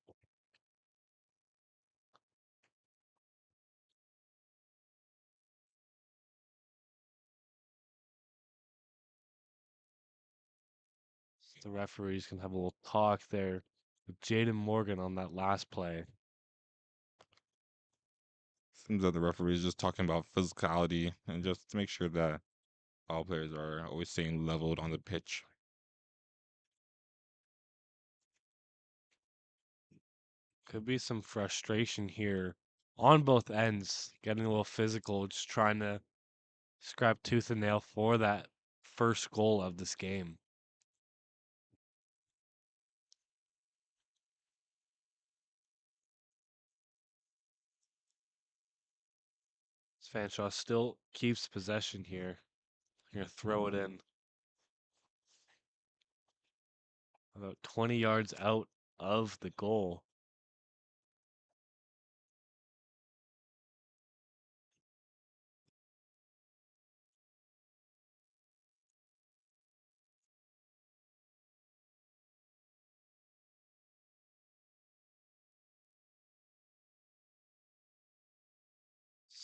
The referees can have a little talk there with Jaden Morgan on that last play. Seems that the referee is just talking about physicality and just to make sure that all players are always staying leveled on the pitch. Could be some frustration here on both ends, getting a little physical, just trying to scrap tooth and nail for that first goal of this game. Fanshawe still keeps possession here. Gonna throw it in about 20 yards out of the goal.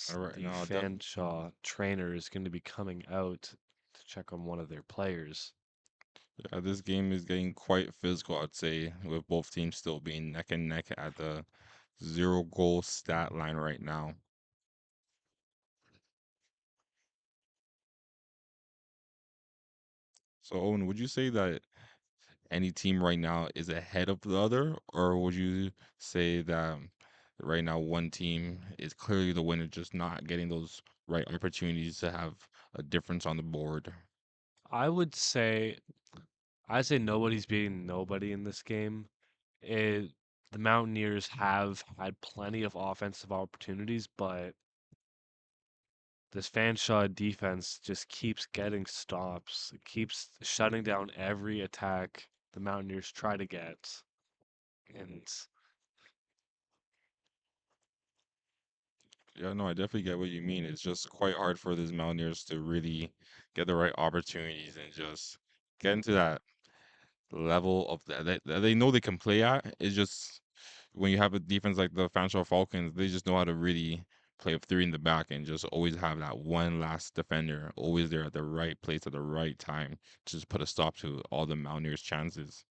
All right, The now Fanshawe trainer is going to be coming out to check on one of their players. yeah, this game is getting quite physical, I'd say, with both teams still being neck and neck at the 0 goal stat line right now. So, Owen, would you say that any team right now is ahead of the other, or would you say that right now one team is clearly the winner, just not getting those right opportunities to have a difference on the board? I would say I'd say nobody's beating nobody in this game. It, the Mountaineers have had plenty of offensive opportunities, but this Fanshawe defense just keeps getting stops. It keeps shutting down every attack the Mountaineers try to get. And Yeah, no, I definitely get what you mean. It's just quite hard for these Mountaineers to really get the right opportunities and just get into that level of that they know they can play at. It's just when you have a defense like the Fanshawe Falcons, they just know how to really play a three in the back and just always have that one last defender always there at the right place at the right time to just put a stop to all the Mountaineers' chances.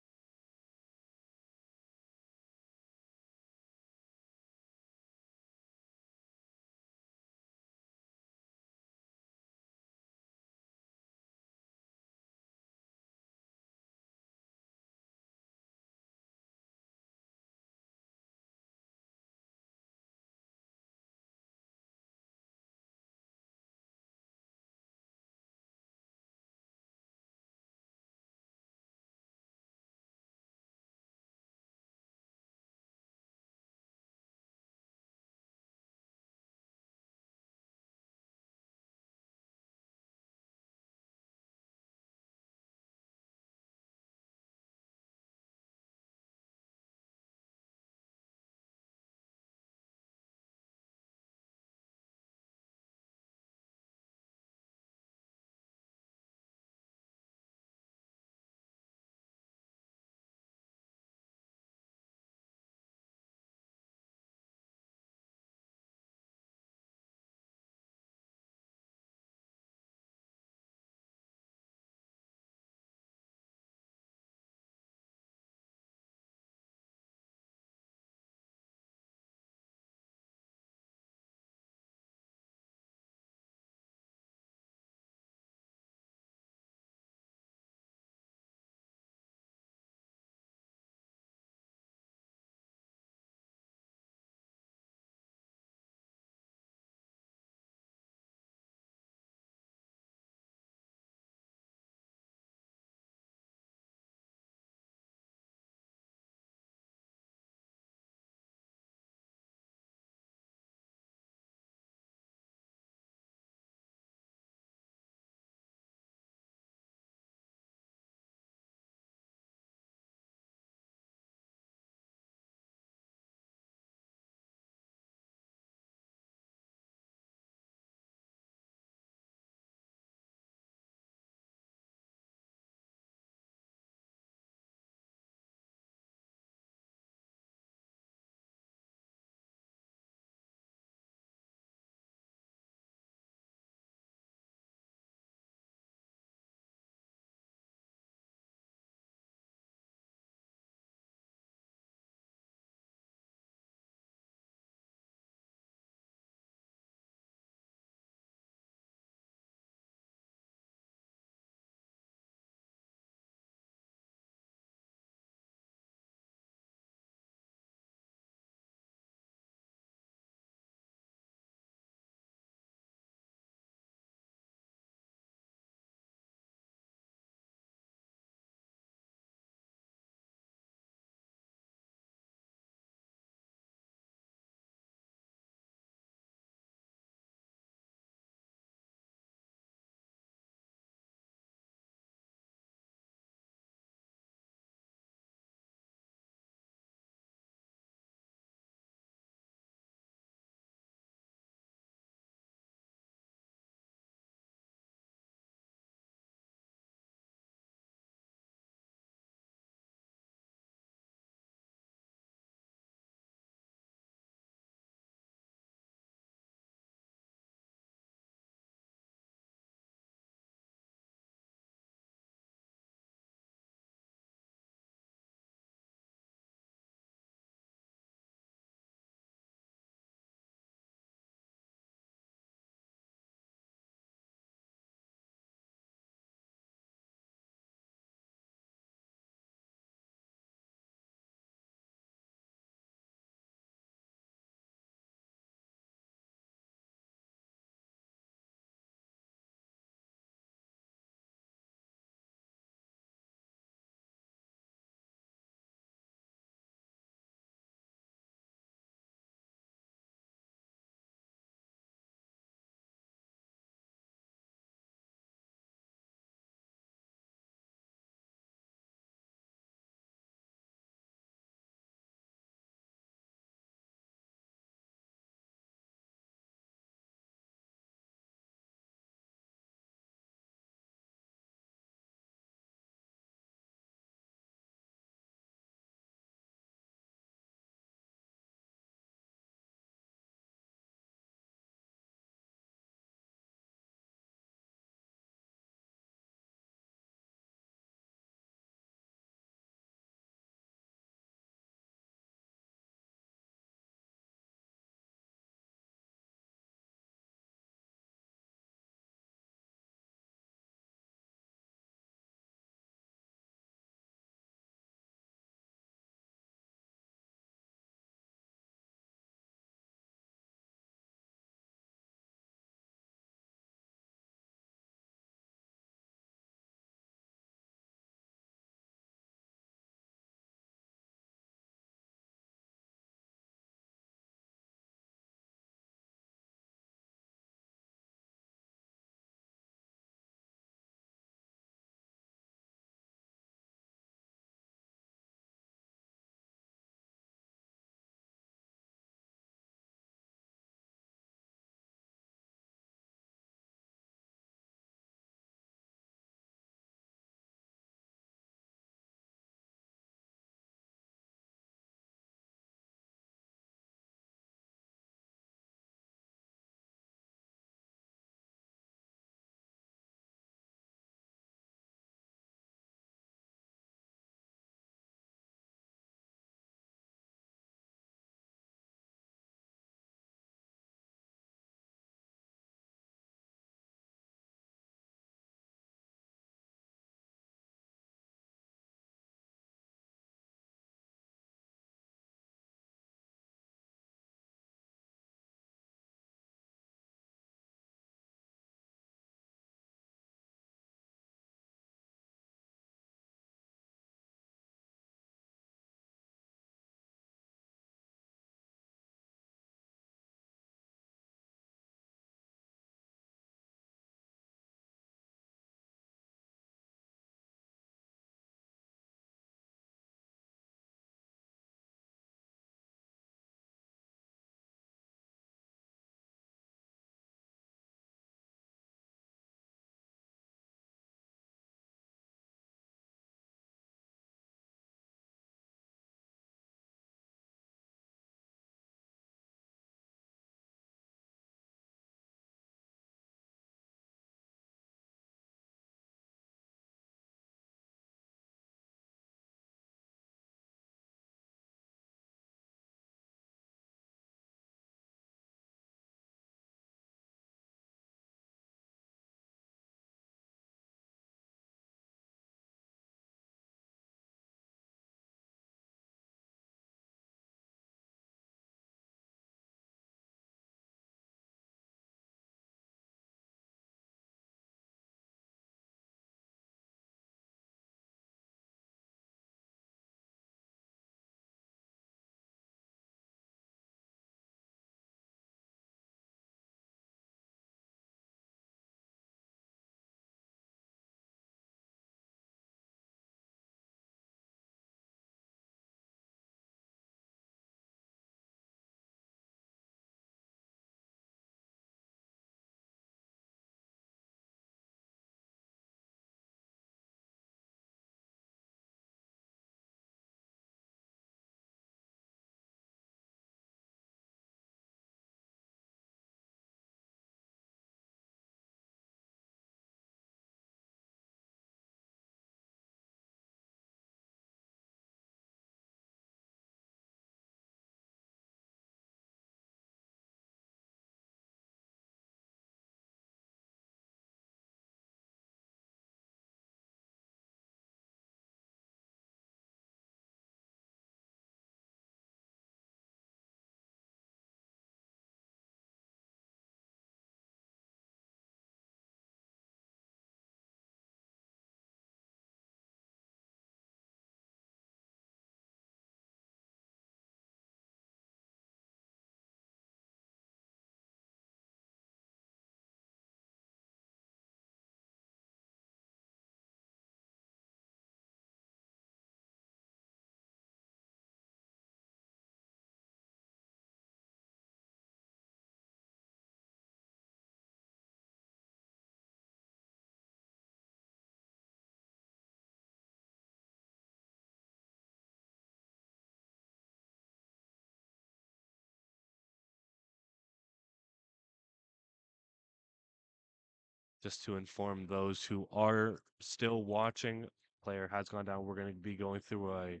just to inform those who are still watching, player has gone down. We're going to be going through a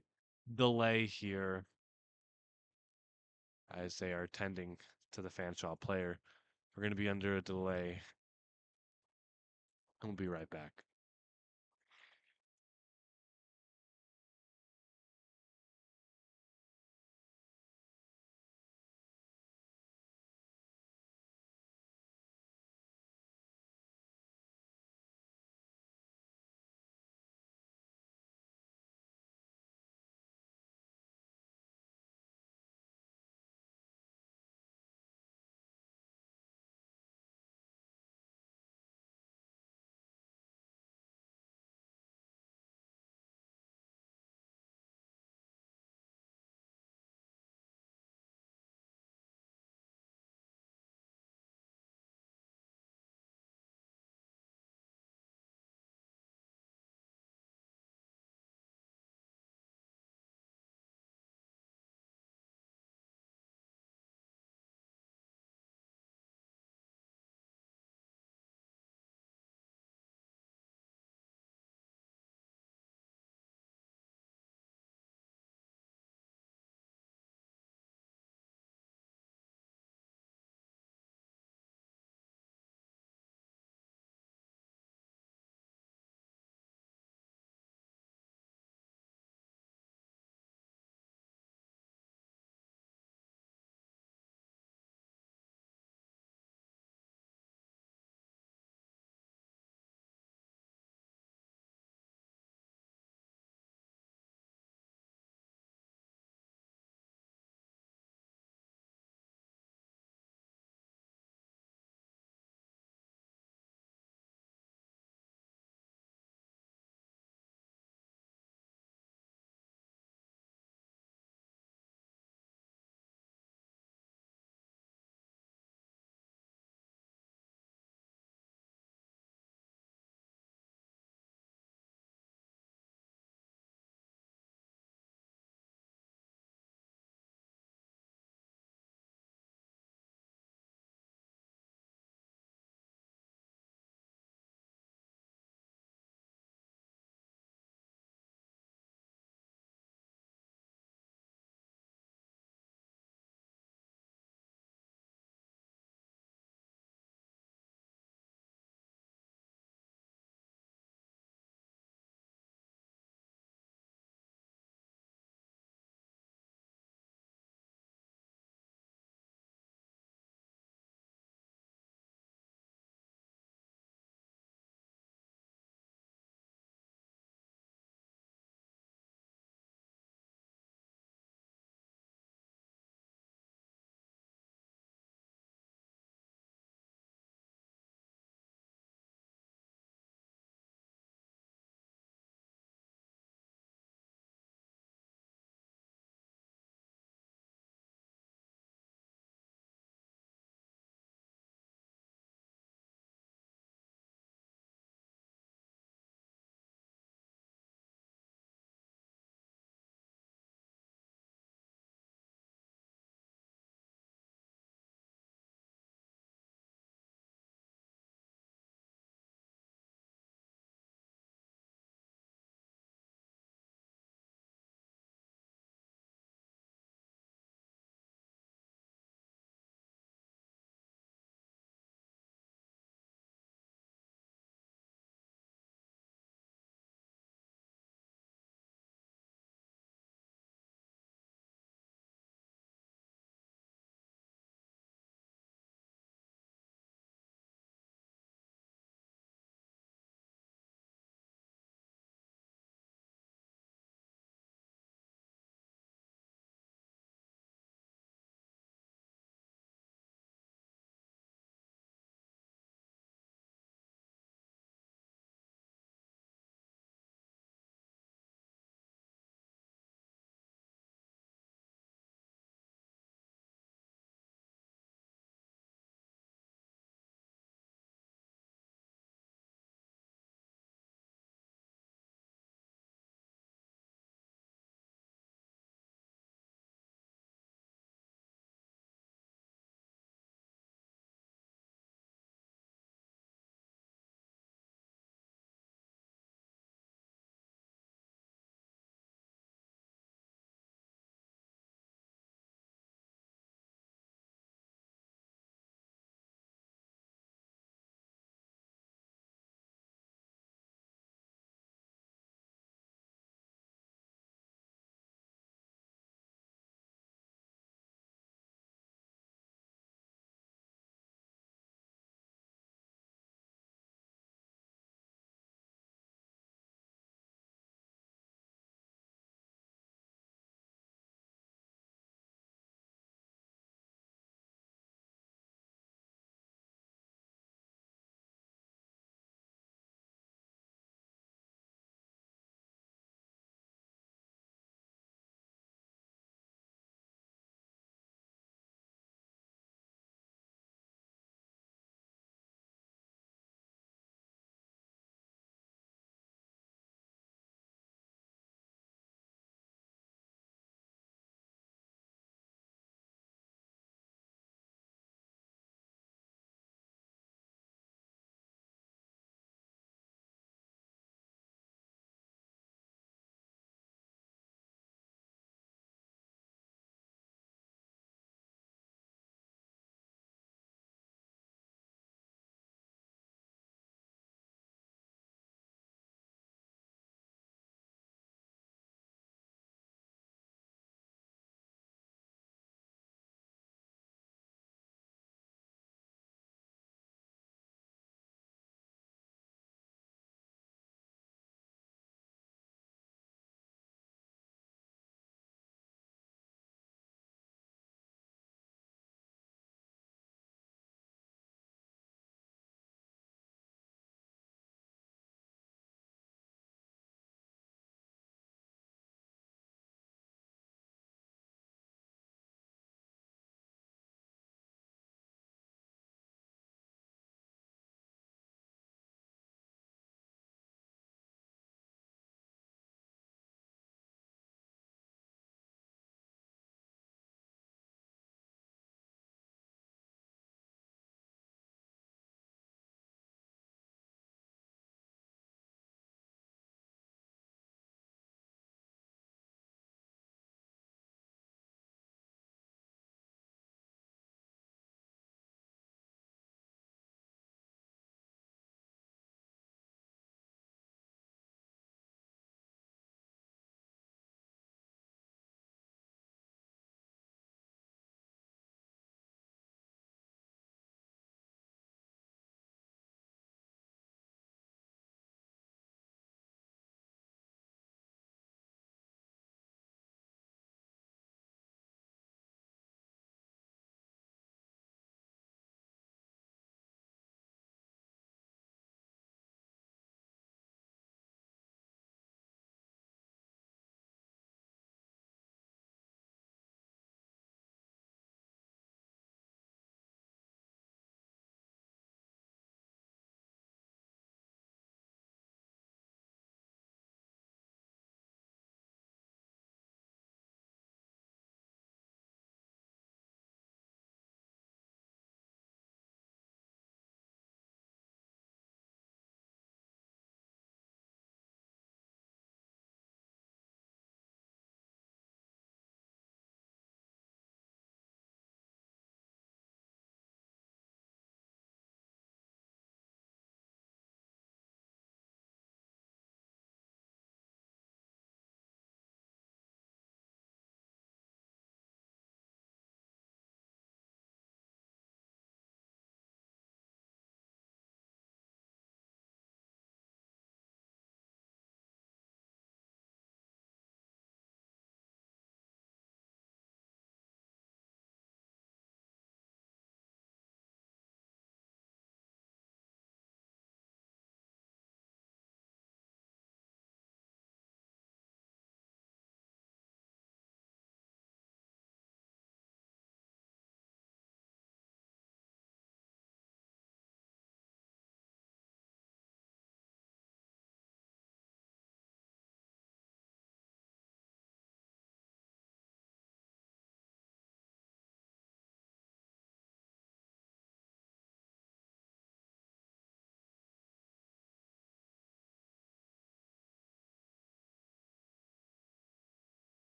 delay here as they are tending to the Fanshawe player. We're going to be under a delay. We'll be right back.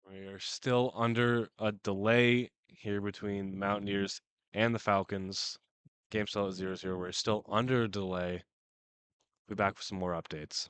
We are still under a delay here between the Mountaineers and the Falcons. Game still at 0-0. We're still under a delay. Be back with some more updates.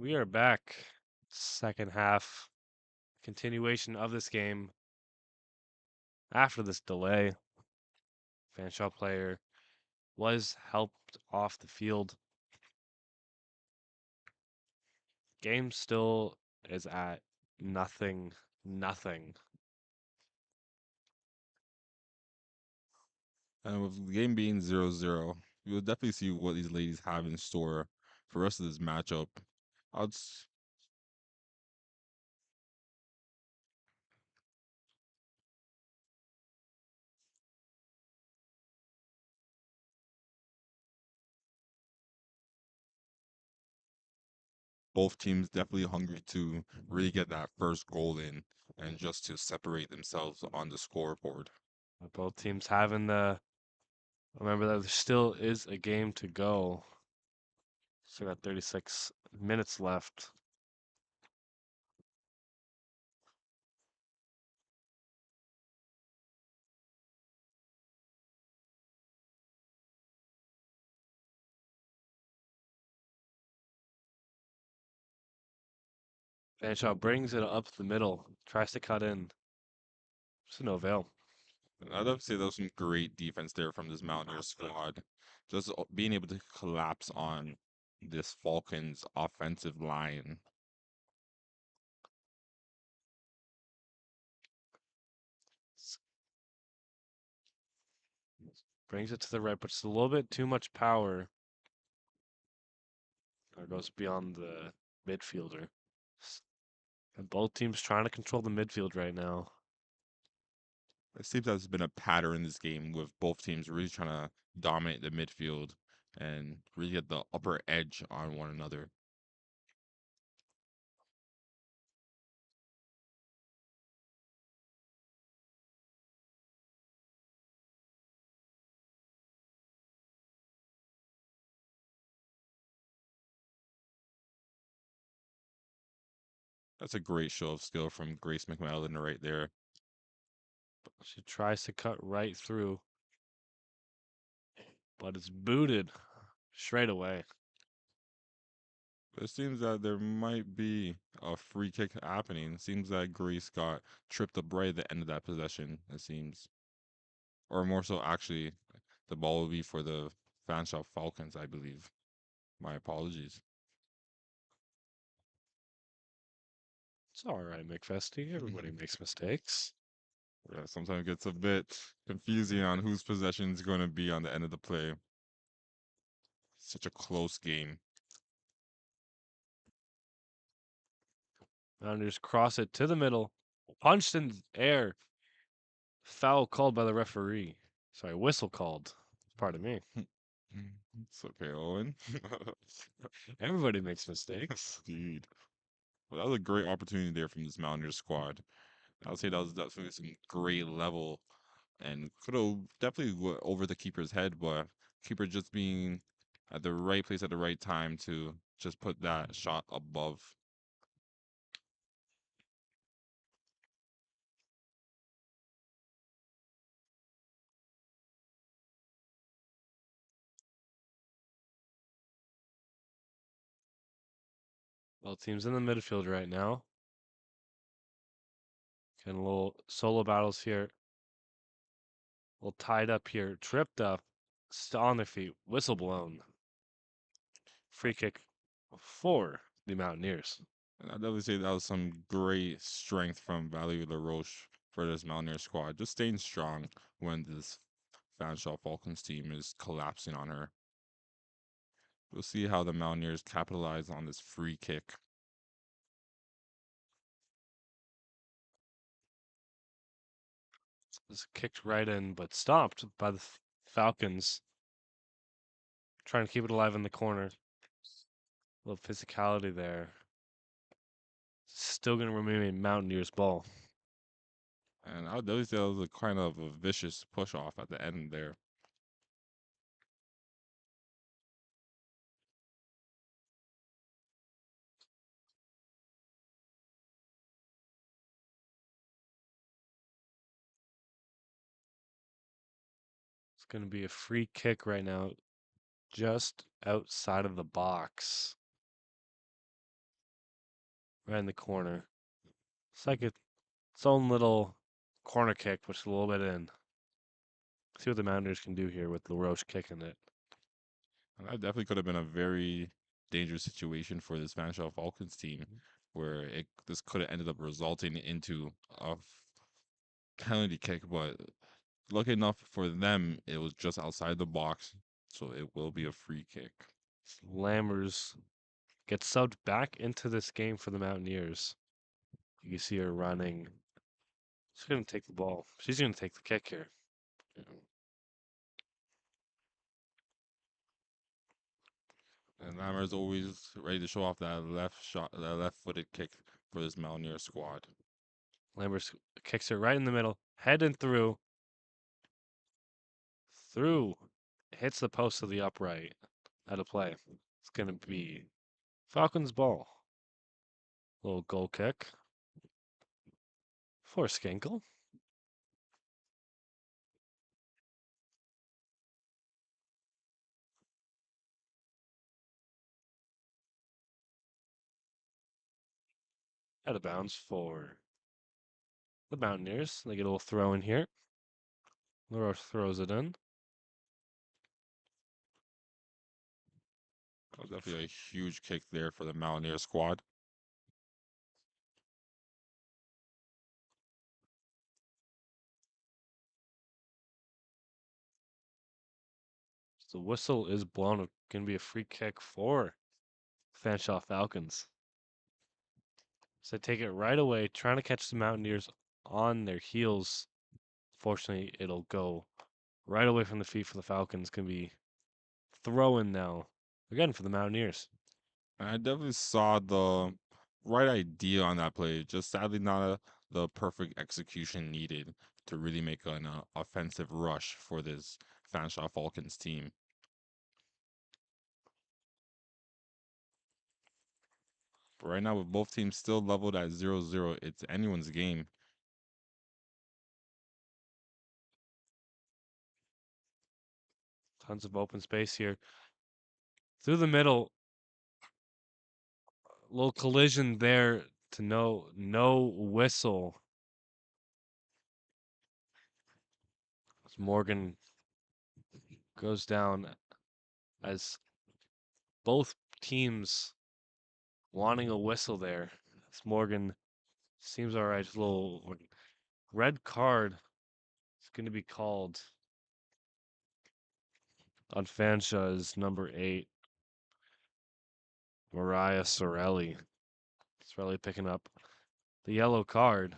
We are back. Second half continuation of this game after this delay. Fanshawe player was helped off the field. Game still is at nothing. And with the game being 0-0, we'll definitely see what these ladies have in store for the rest of this matchup. I'd s- Both teams definitely hungry to really get that first goal in and just to separate themselves on the scoreboard. Both teams having the remember that there still is a game to go. Still got 36 minutes left. Fanshawe brings it up the middle, tries to cut in. Just no avail. And I'd have to say there was some great defense there from this Mountaineer squad. Just being able to collapse on this Falcons offensive line. Brings it to the right, but it's a little bit too much power. Or goes beyond the midfielder. And both teams trying to control the midfield right now. It seems there's been a pattern in this game with both teams really trying to dominate the midfield and really get the upper edge on one another. That's a great show of skill from Grace McMillan right there. She tries to cut right through, but it's booted straight away. It seems that there might be a free kick happening. It seems that Grace got tripped up right at the end of that possession, it seems. Or more so, actually, the ball will be for the Fanshawe Falcons, I believe. My apologies. It's all right, McFesty. Everybody makes mistakes. Yeah, sometimes it gets a bit confusing on whose possession is going to be on the end of the play. Such a close game. Mountaineers cross it to the middle. Punched in air. Foul called by the referee. Sorry, whistle called. Pardon me. It's okay, Owen. Everybody makes mistakes. Indeed. Well, that was a great opportunity there from this Mountaineers squad. I would say that was definitely some great level and could have definitely went over the keeper's head, but keeper just being at the right place at the right time to just put that shot above. Both teams in the midfield right now. Getting a little solo battles here. A little tied up here. Tripped up. Still on their feet. Whistle blown. Free kick for the Mountaineers. And I'd definitely say that was some great strength from Valerie LaRoche for this Mountaineer squad. Just staying strong when this Fanshawe Falcons team is collapsing on her. We'll see how the Mountaineers capitalize on this free kick. This kicked right in, but stopped by the Falcons. Trying to keep it alive in the corner. A little physicality there. Still going to remain a Mountaineers ball. And I would definitely say that was a kind of a vicious push off at the end there. It's going to be a free kick right now, just outside of the box. right in the corner. It's like its own little corner kick, puts a little bit in. See what the Mountaineers can do here with LaRoche kicking it. And that definitely could have been a very dangerous situation for this Fanshawe Falcons team, where this could have ended up resulting into a penalty kick. But lucky enough for them, it was just outside the box, so it will be a free kick. Lammers gets subbed back into this game for the Mountaineers. You can see her running. She's going to take the ball. She's going to take the kick here. And Lammer's always ready to show off that left shot, that left-footed kick for this Mountaineer squad. Lammers kicks her right in the middle, head and through. Through. Hits the post of the upright. Out of play. It's going to be Falcons ball. Little goal kick for Skinkle. Out of bounds for the Mountaineers. They get a little throw in here. LaRoche throws it in. That was definitely a huge kick there for the Mountaineer squad. The whistle is blown. It's going to be a free kick for Fanshawe Falcons. So they take it right away, trying to catch the Mountaineers on their heels. Fortunately, it'll go right away from the feet for the Falcons. Going to be throw-in now. Again for the Mountaineers. And I definitely saw the right idea on that play. Just sadly, not the perfect execution needed to really make an offensive rush for this Fanshawe Falcons team. But right now, with both teams still leveled at 0-0, it's anyone's game. Tons of open space here. Through the middle. Little collision there to no whistle. As Morgan goes down as both teams wanting a whistle there. As Morgan seems all right. Just a little red card is going to be called on Fanshawe's number 8, Mariah Sorelli. Sorelli picking up the yellow card.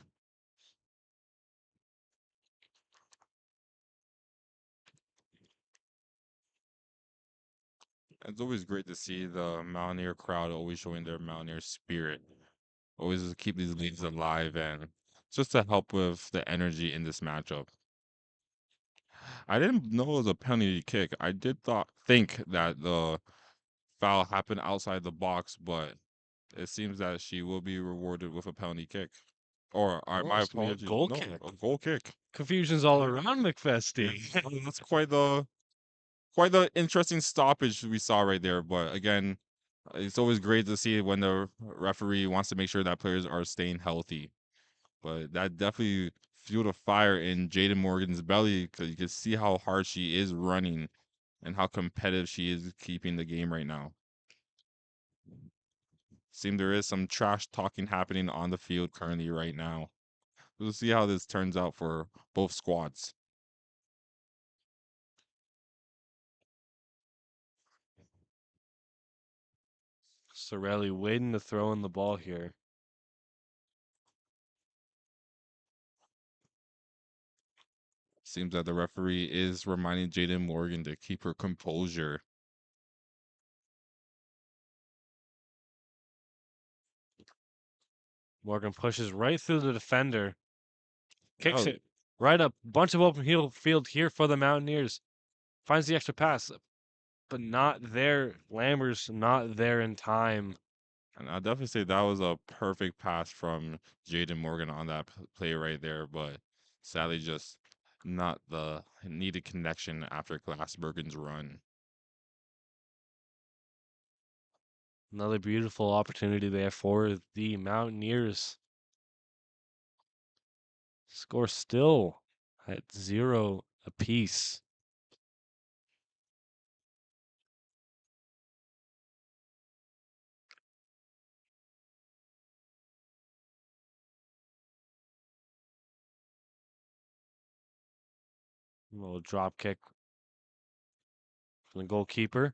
It's always great to see the Mountaineer crowd always showing their Mountaineer spirit. Always keep these leagues alive and just to help with the energy in this matchup. I didn't know it was a penalty kick. I did think that the foul happened outside the box, but it seems that she will be rewarded with a penalty kick. Or Oh, my it's gonna be a apologies. goal No, kick. a goal kick. Confusion's all around McFesty. That's quite the interesting stoppage we saw right there. But again, it's always great to see when the referee wants to make sure that players are staying healthy. But that definitely fueled a fire in Jaden Morgan's belly because you can see how hard she is running and how competitive she is keeping the game right now. Seems there is some trash talking happening on the field currently right now. We'll see how this turns out for both squads. Sorelli waiting to throw in the ball here. Seems that the referee is reminding Jaden Morgan to keep her composure. Morgan pushes right through the defender. Kicks Oh, it right up. Bunch of open field here for the Mountaineers. Finds the extra pass, but not there. Lamber's not there in time. and I'll definitely say that was a perfect pass from Jaden Morgan on that play right there, but sadly just not the needed connection after Glassbergen's run. Another beautiful opportunity there for the Mountaineers. Score still at 0 apiece. A little drop kick from the goalkeeper.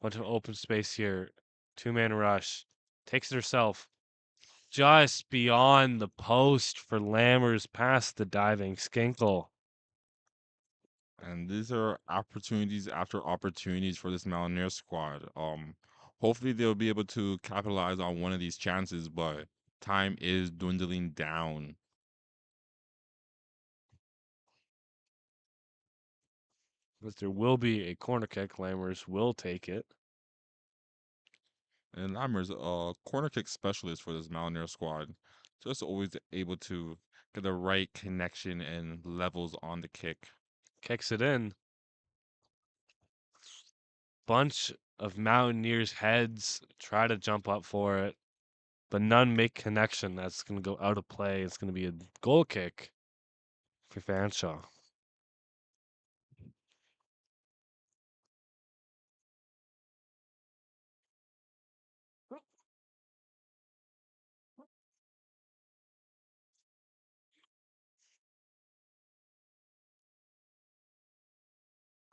Bunch of open space here. Two-man rush. Takes it herself. Just beyond the post for Lammers past the diving Skinkle. And these are opportunities after opportunities for this Mountaineer squad. Hopefully they'll be able to capitalize on one of these chances, but time is dwindling down. But there will be a corner kick. Lammers will take it. And Lammers, corner kick specialist for this Mountaineer squad, just always able to get the right connection and levels on the kick. Kicks it in. Bunch of Mountaineers' heads try to jump up for it, but none make connection. That's going to go out of play. It's going to be a goal kick for Fanshawe.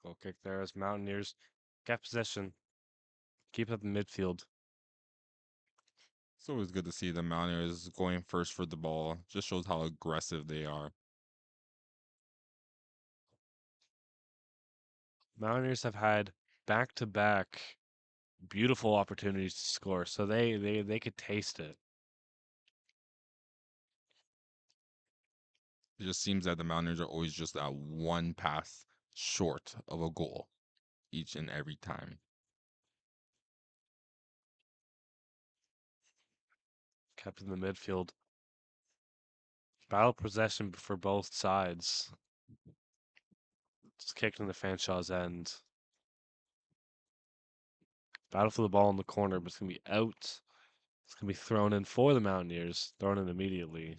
Goal kick there as Mountaineers get possession. Keep it in midfield. It's always good to see the Mountaineers going first for the ball. Just shows how aggressive they are. Mountaineers have had back-to-back beautiful opportunities to score, so they could taste it. It just seems that the Mountaineers are always just that one pass short of a goal each and every time. Kept in the midfield. Battle possession for both sides. Just kicked in the Fanshaw's end. Battle for the ball in the corner, but it's going to be out. It's going to be thrown in for the Mountaineers. Thrown in immediately.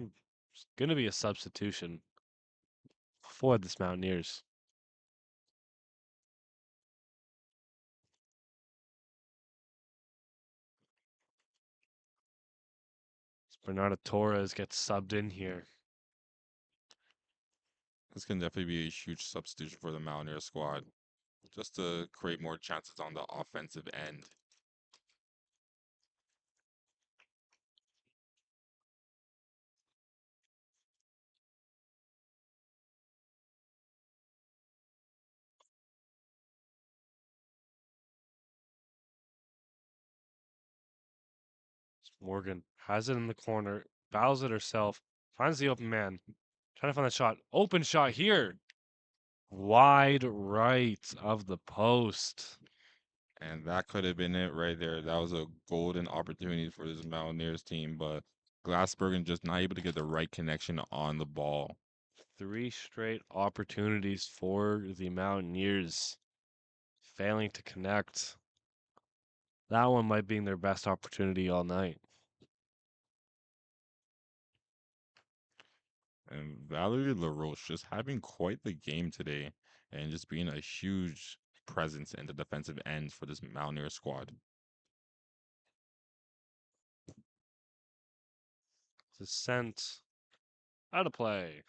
It's going to be a substitution for this Mountaineers. Bernardo Torres gets subbed in here. This can definitely be a huge substitution for the Mountaineer squad, just to create more chances on the offensive end. Morgan has it in the corner, battles it herself, finds the open man, trying to find the shot. Open shot here. Wide right of the post. And that could have been it right there. That was a golden opportunity for this Mountaineers team, but Glassbergen just not able to get the right connection on the ball. 3 straight opportunities for the Mountaineers, failing to connect. That one might be their best opportunity all night. And Valerie LaRoche just having quite the game today and just being a huge presence in the defensive end for this Mountaineer squad. It's sent out of play.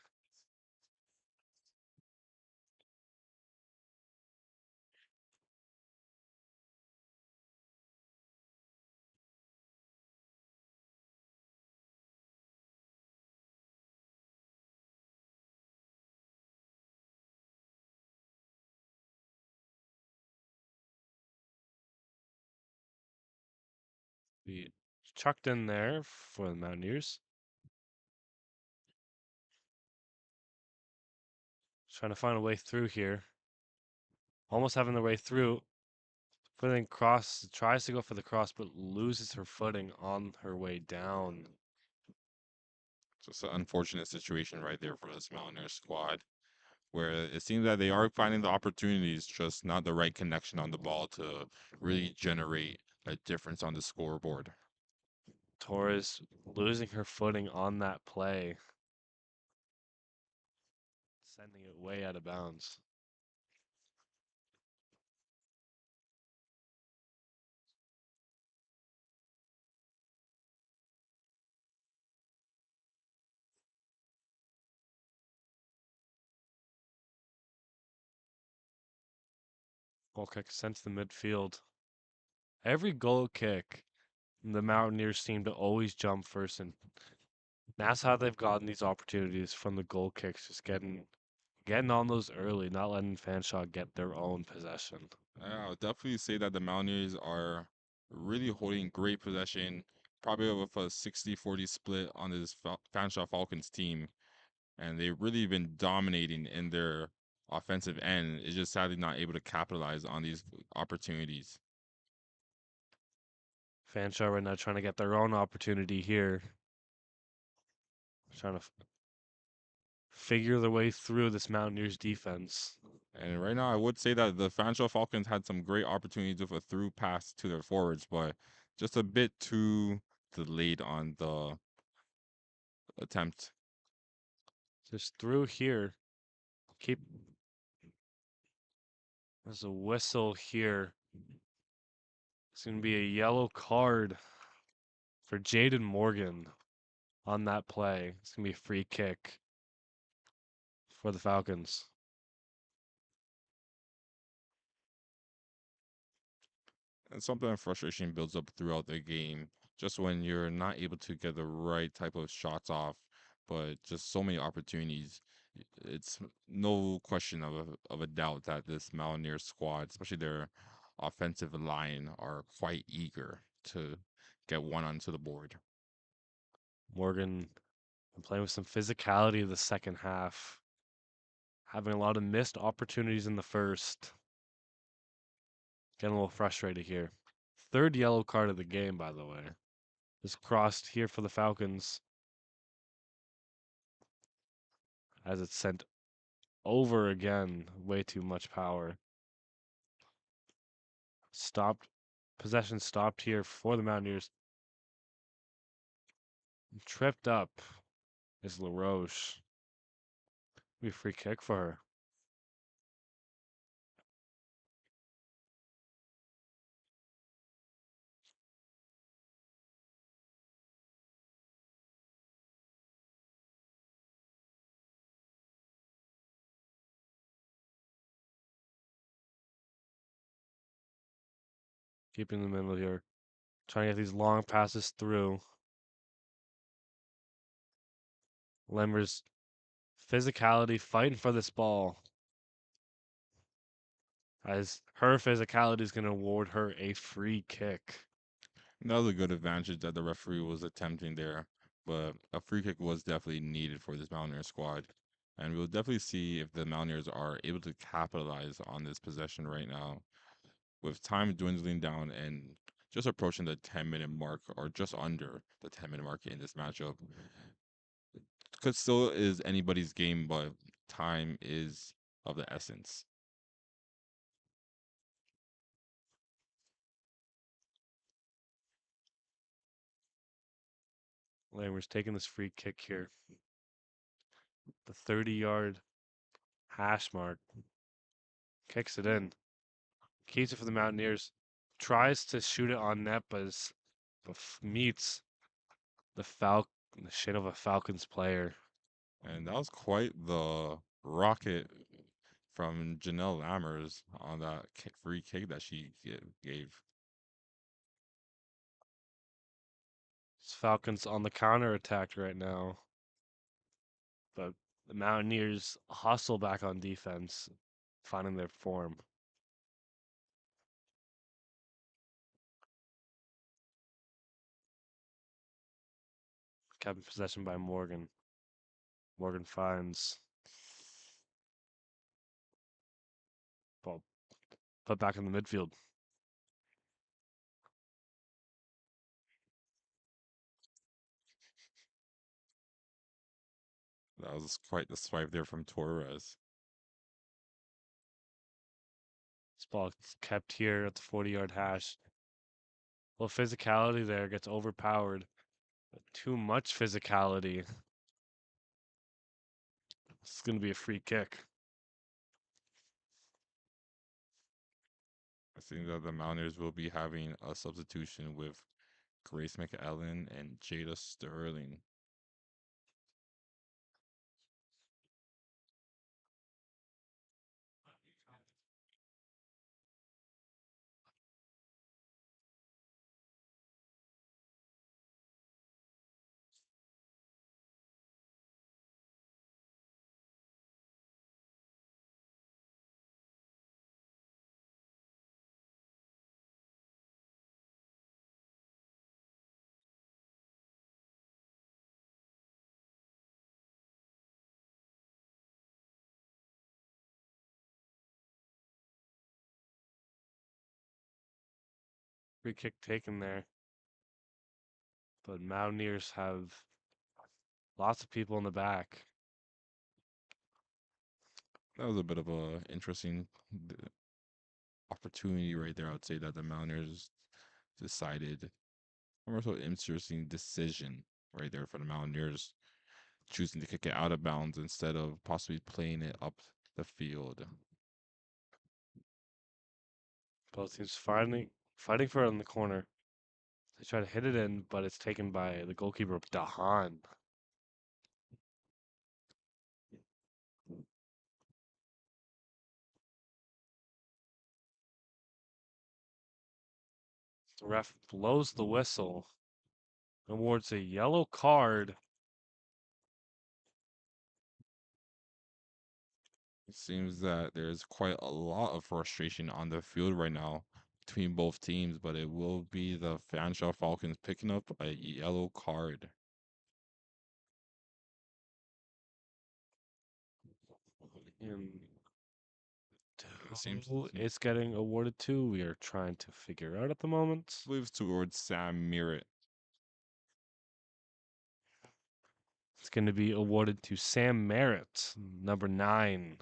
Be chucked in there for the Mountaineers. Trying to find a way through here. Almost having the way through. Footing cross, tries to go for the cross, but loses her footing on her way down. Just an unfortunate situation right there for this Mountaineer squad. where it seems that they are finding the opportunities, just not the right connection on the ball to really generate a difference on the scoreboard. Torres losing her footing on that play, sending it way out of bounds. Goal kick sent to the midfield. Every goal kick, the Mountaineers seem to always jump first, and that's how they've gotten these opportunities from the goal kicks, just getting on those early, not letting Fanshawe get their own possession. I would definitely say that the Mountaineers are really holding great possession, probably with a 60-40 split on this Fanshawe Falcons team, and they've really been dominating in their offensive end. It's just sadly not able to capitalize on these opportunities. Fanshawe right now trying to get their own opportunity here, trying to figure their way through this Mountaineers defense. And right now, I would say that the Fanshawe Falcons had some great opportunities with a through pass to their forwards, but just a bit too delayed on the attempt. Just through here. Keep. There's a whistle here. It's going to be a yellow card for Jaden Morgan on that play. It's going to be a free kick for the Falcons. And sometimes frustration builds up throughout the game, just when you're not able to get the right type of shots off, but just so many opportunities. It's no question of a doubt that this Mountaineer squad, especially their offensive line, are quite eager to get one onto the board. Morgan playing with some physicality the second half, having a lot of missed opportunities in the first. Getting a little frustrated here. Third yellow card of the game, by the way. Is crossed here for the Falcons as it's sent over again. Way too much power. Stopped. Possession stopped here for the Mountaineers. Tripped up is LaRoche. Be a free kick for her. Keeping the middle here. Trying to get these long passes through. Lemmer's physicality fighting for this ball. As her physicality is going to award her a free kick. That was a good advantage that the referee was attempting there, but a free kick was definitely needed for this Mountaineer squad. And we'll definitely see if the Mountaineers are able to capitalize on this possession right now. With time dwindling down and just approaching the 10-minute mark or just under the 10-minute mark in this matchup, because still is anybody's game, but time is of the essence. Lemmer's taking this free kick here. The 30-yard hash mark. Kicks it in. Keeps it for the Mountaineers. Tries to shoot it on net, but meets the shin of a Falcons player. And that was quite the rocket from Janelle Lammers on that free kick that she gave. Falcons on the counter attack right now, but the Mountaineers hustle back on defense, finding their form. Kept in possession by Morgan. Morgan finds ball put back in the midfield. That was quite the swipe there from Torres. Ball's kept here at the 40-yard hash. Well, physicality there gets overpowered. Too much physicality. It's going to be a free kick. I think that the Mountaineers will be having a substitution with Grace McEllen and Jada Sterling. Free kick taken there. But Mountaineers have lots of people in the back. That was a bit of a interesting opportunity right there. I would say that the Mountaineers decided, or also interesting decision right there for the Mountaineers, choosing to kick it out of bounds instead of possibly playing it up the field. Both teams fighting for it in the corner. They try to hit it in, but it's taken by the goalkeeper, Dahan. The ref blows the whistle, awards a yellow card. It seems that there's quite a lot of frustration on the field right now between both teams, but it will be the Fanshawe Falcons picking up a yellow card. And It seems who it's getting awarded to, we are trying to figure out at the moment. moves towards Sam Merritt. It's going to be awarded to Sam Merritt, number 9,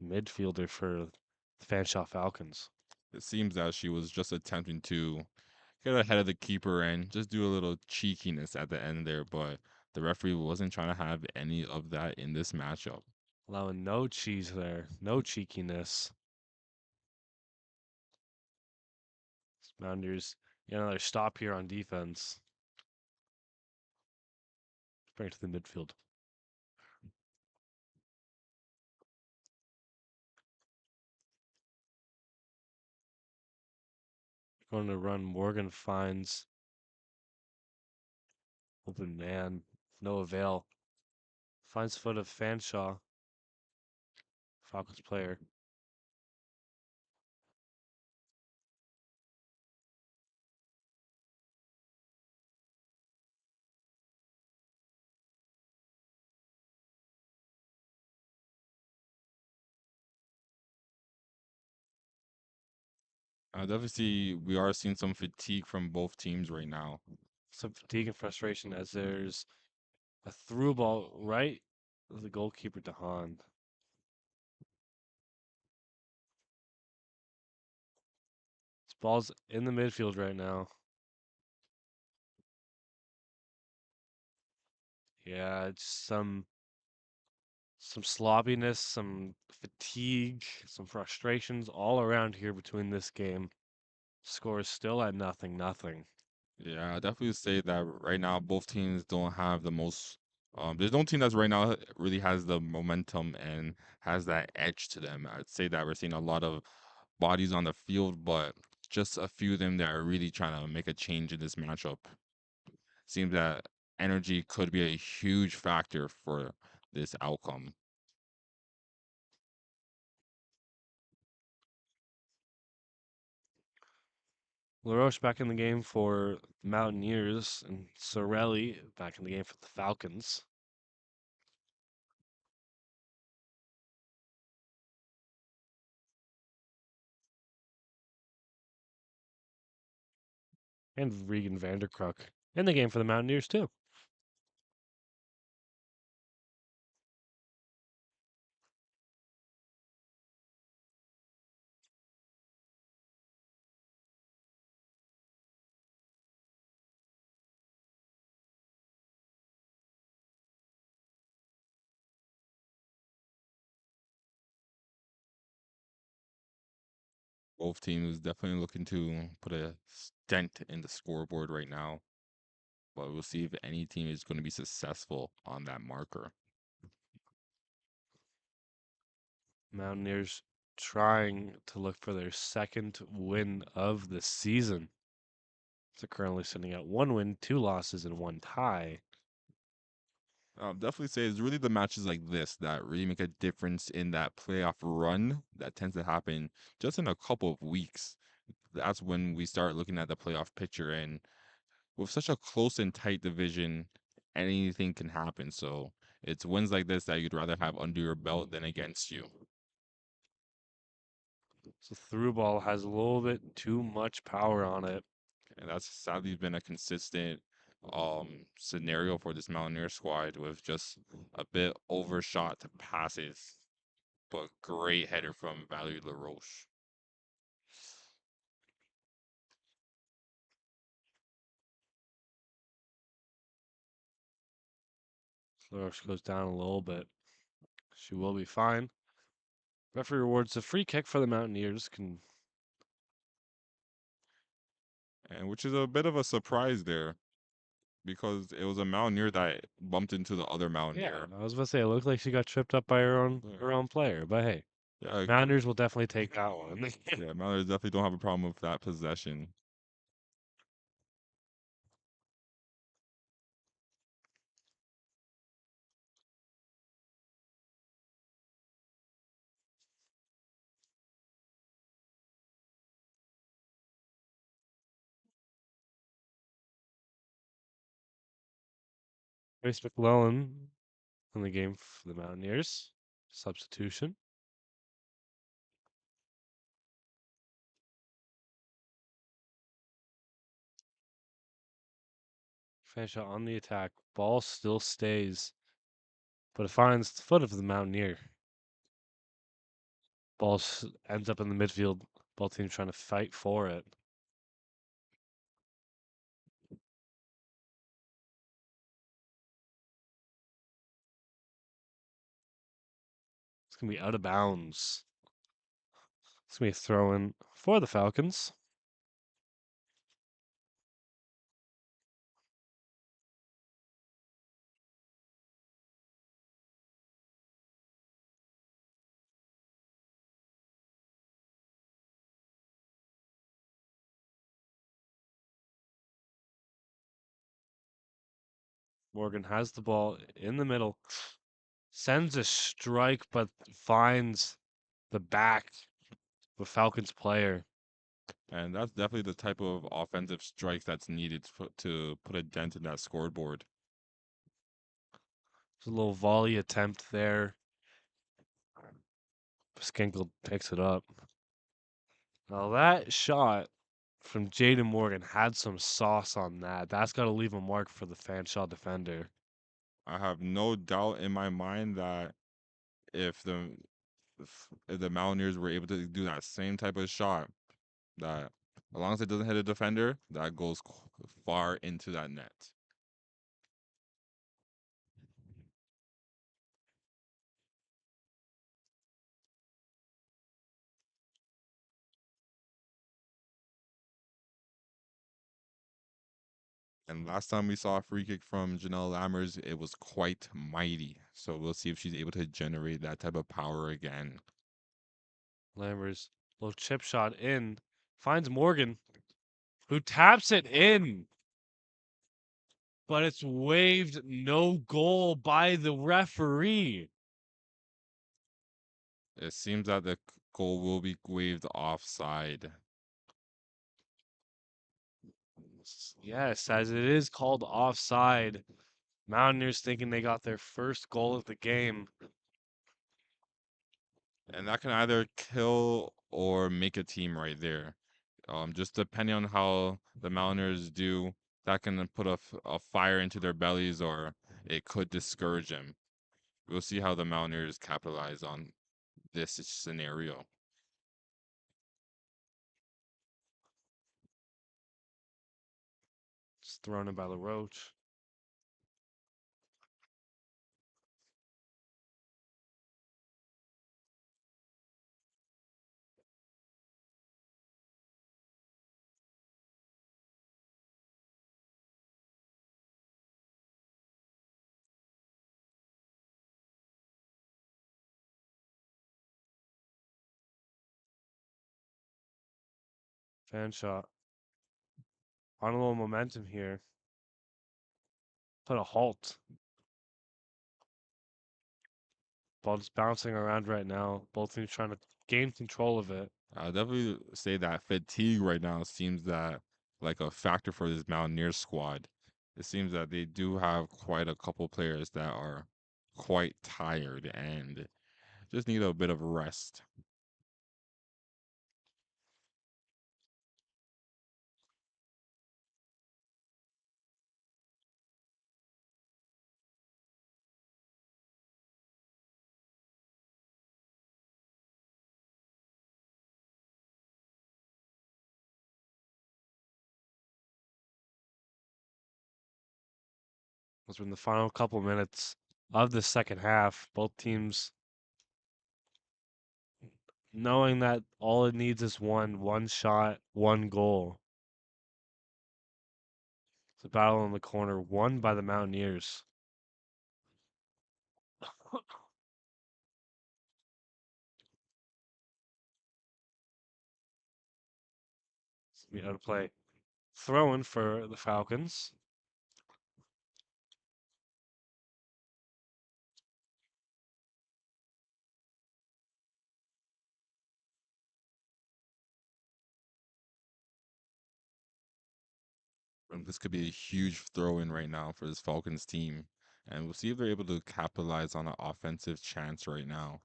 midfielder for the Fanshawe Falcons. It seems that she was just attempting to get ahead of the keeper and just do a little cheekiness at the end there, but the referee wasn't trying to have any of that in this matchup. Allowing no cheese there, no cheekiness. Mountaineers get another stop here on defense. Bring it to the midfield. Going to run. Morgan finds open man. No avail. Finds foot of Fanshawe. Falcons player. I definitely see we are seeing some fatigue from both teams right now. Some fatigue and frustration as there's a through ball right of the goalkeeper Dahan. This ball's in the midfield right now. Yeah, it's some sloppiness, some fatigue, some frustrations all around here between this game. Score is still at 0-0. Yeah, I definitely say that right now both teams don't have the most. There's no team that's right now really has the momentum and has that edge to them. I'd say that we're seeing a lot of bodies on the field, but just a few of them that are really trying to make a change in this matchup. Seems that energy could be a huge factor for this outcome. LaRoche back in the game for the Mountaineers, and Sorelli back in the game for the Falcons. And Regan Vanderkruk in the game for the Mountaineers, too. Both teams definitely looking to put a dent in the scoreboard right now, but we'll see if any team is going to be successful on that marker. Mountaineers trying to look for their second win of the season. They're currently sitting at 1 win, 2 losses, and 1 tie. I'll definitely say it's really the matches like this that really make a difference in that playoff run that tends to happen just in a couple of weeks. That's when we start looking at the playoff picture. And with such a close and tight division, anything can happen. So it's wins like this that you'd rather have under your belt than against you. So through ball has a little bit too much power on it. And that's sadly been a consistent scenario for this Mountaineer squad with just a bit overshot passes. But great header from Valerie LaRoche. LaRoche goes down a little bit. She will be fine. Referee rewards a free kick for the Mountaineers. And which is a bit of a surprise there because it was a Mountaineer that bumped into the other Yeah, Mountaineer. I was about to say it looked like she got tripped up by her own player, but hey, Yeah, Mountaineers will definitely take that one. yeah, Mountaineers definitely don't have a problem with that possession. Grace McClellan in the game for the Mountaineers. Substitution. Fanshawe on the attack. Ball still stays, but it finds the foot of the Mountaineer. Ball ends up in the midfield. Both teams trying to fight for it. It's going to be out of bounds. It's going to be a throw in for the Falcons. Morgan has the ball in the middle, sends a strike, but finds the back of a Falcons player. And that's definitely the type of offensive strike that's needed to put a dent in that scoreboard. There's a little volley attempt there. Skinkel picks it up. Now that shot from Jaden Morgan had some sauce on that. That's got to leave a mark for the Fanshawe defender. I have no doubt in my mind that if the if the Mountaineers were able to do that same type of shot, that as long as it doesn't hit a defender, that goes far into that net. And last time we saw a free kick from Janelle Lammers, it was quite mighty. So we'll see if she's able to generate that type of power again. Lammers, little chip shot in, finds Morgan, who taps it in, but it's waved no goal by the referee. It seems that the goal will be waved offside. Yes, as it is called offside. Mountaineers thinking they got their first goal of the game. And that can either kill or make a team right there. Just depending on how the Mountaineers do, that can put a fire into their bellies or it could discourage them. We'll see how the Mountaineers capitalize on this scenario. It's thrown in by LaRoche. Fanshawe on a little momentum here. Put a halt. Ball just bouncing around right now. Both teams trying to gain control of it. I'll definitely say that fatigue right now seems that like a factor for this Mountaineers squad. It seems that they do have quite a couple players that are quite tired and just need a bit of rest. As we're in the final couple minutes of the second half, both teams knowing that all it needs is one shot, one goal. It's a battle in the corner, won by the Mountaineers. We out to play. Throwing for the Falcons. This could be a huge throw in right now for this Falcons team. And we'll see if they're able to capitalize on an offensive chance right now.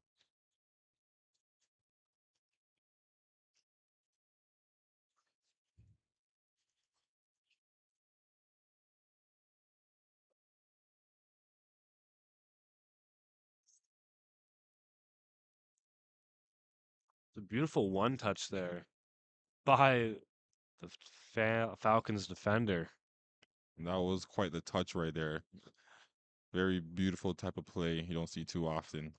It's a beautiful one touch there by the Falcons defender. And that was quite the touch right there. Very beautiful type of play you don't see too often.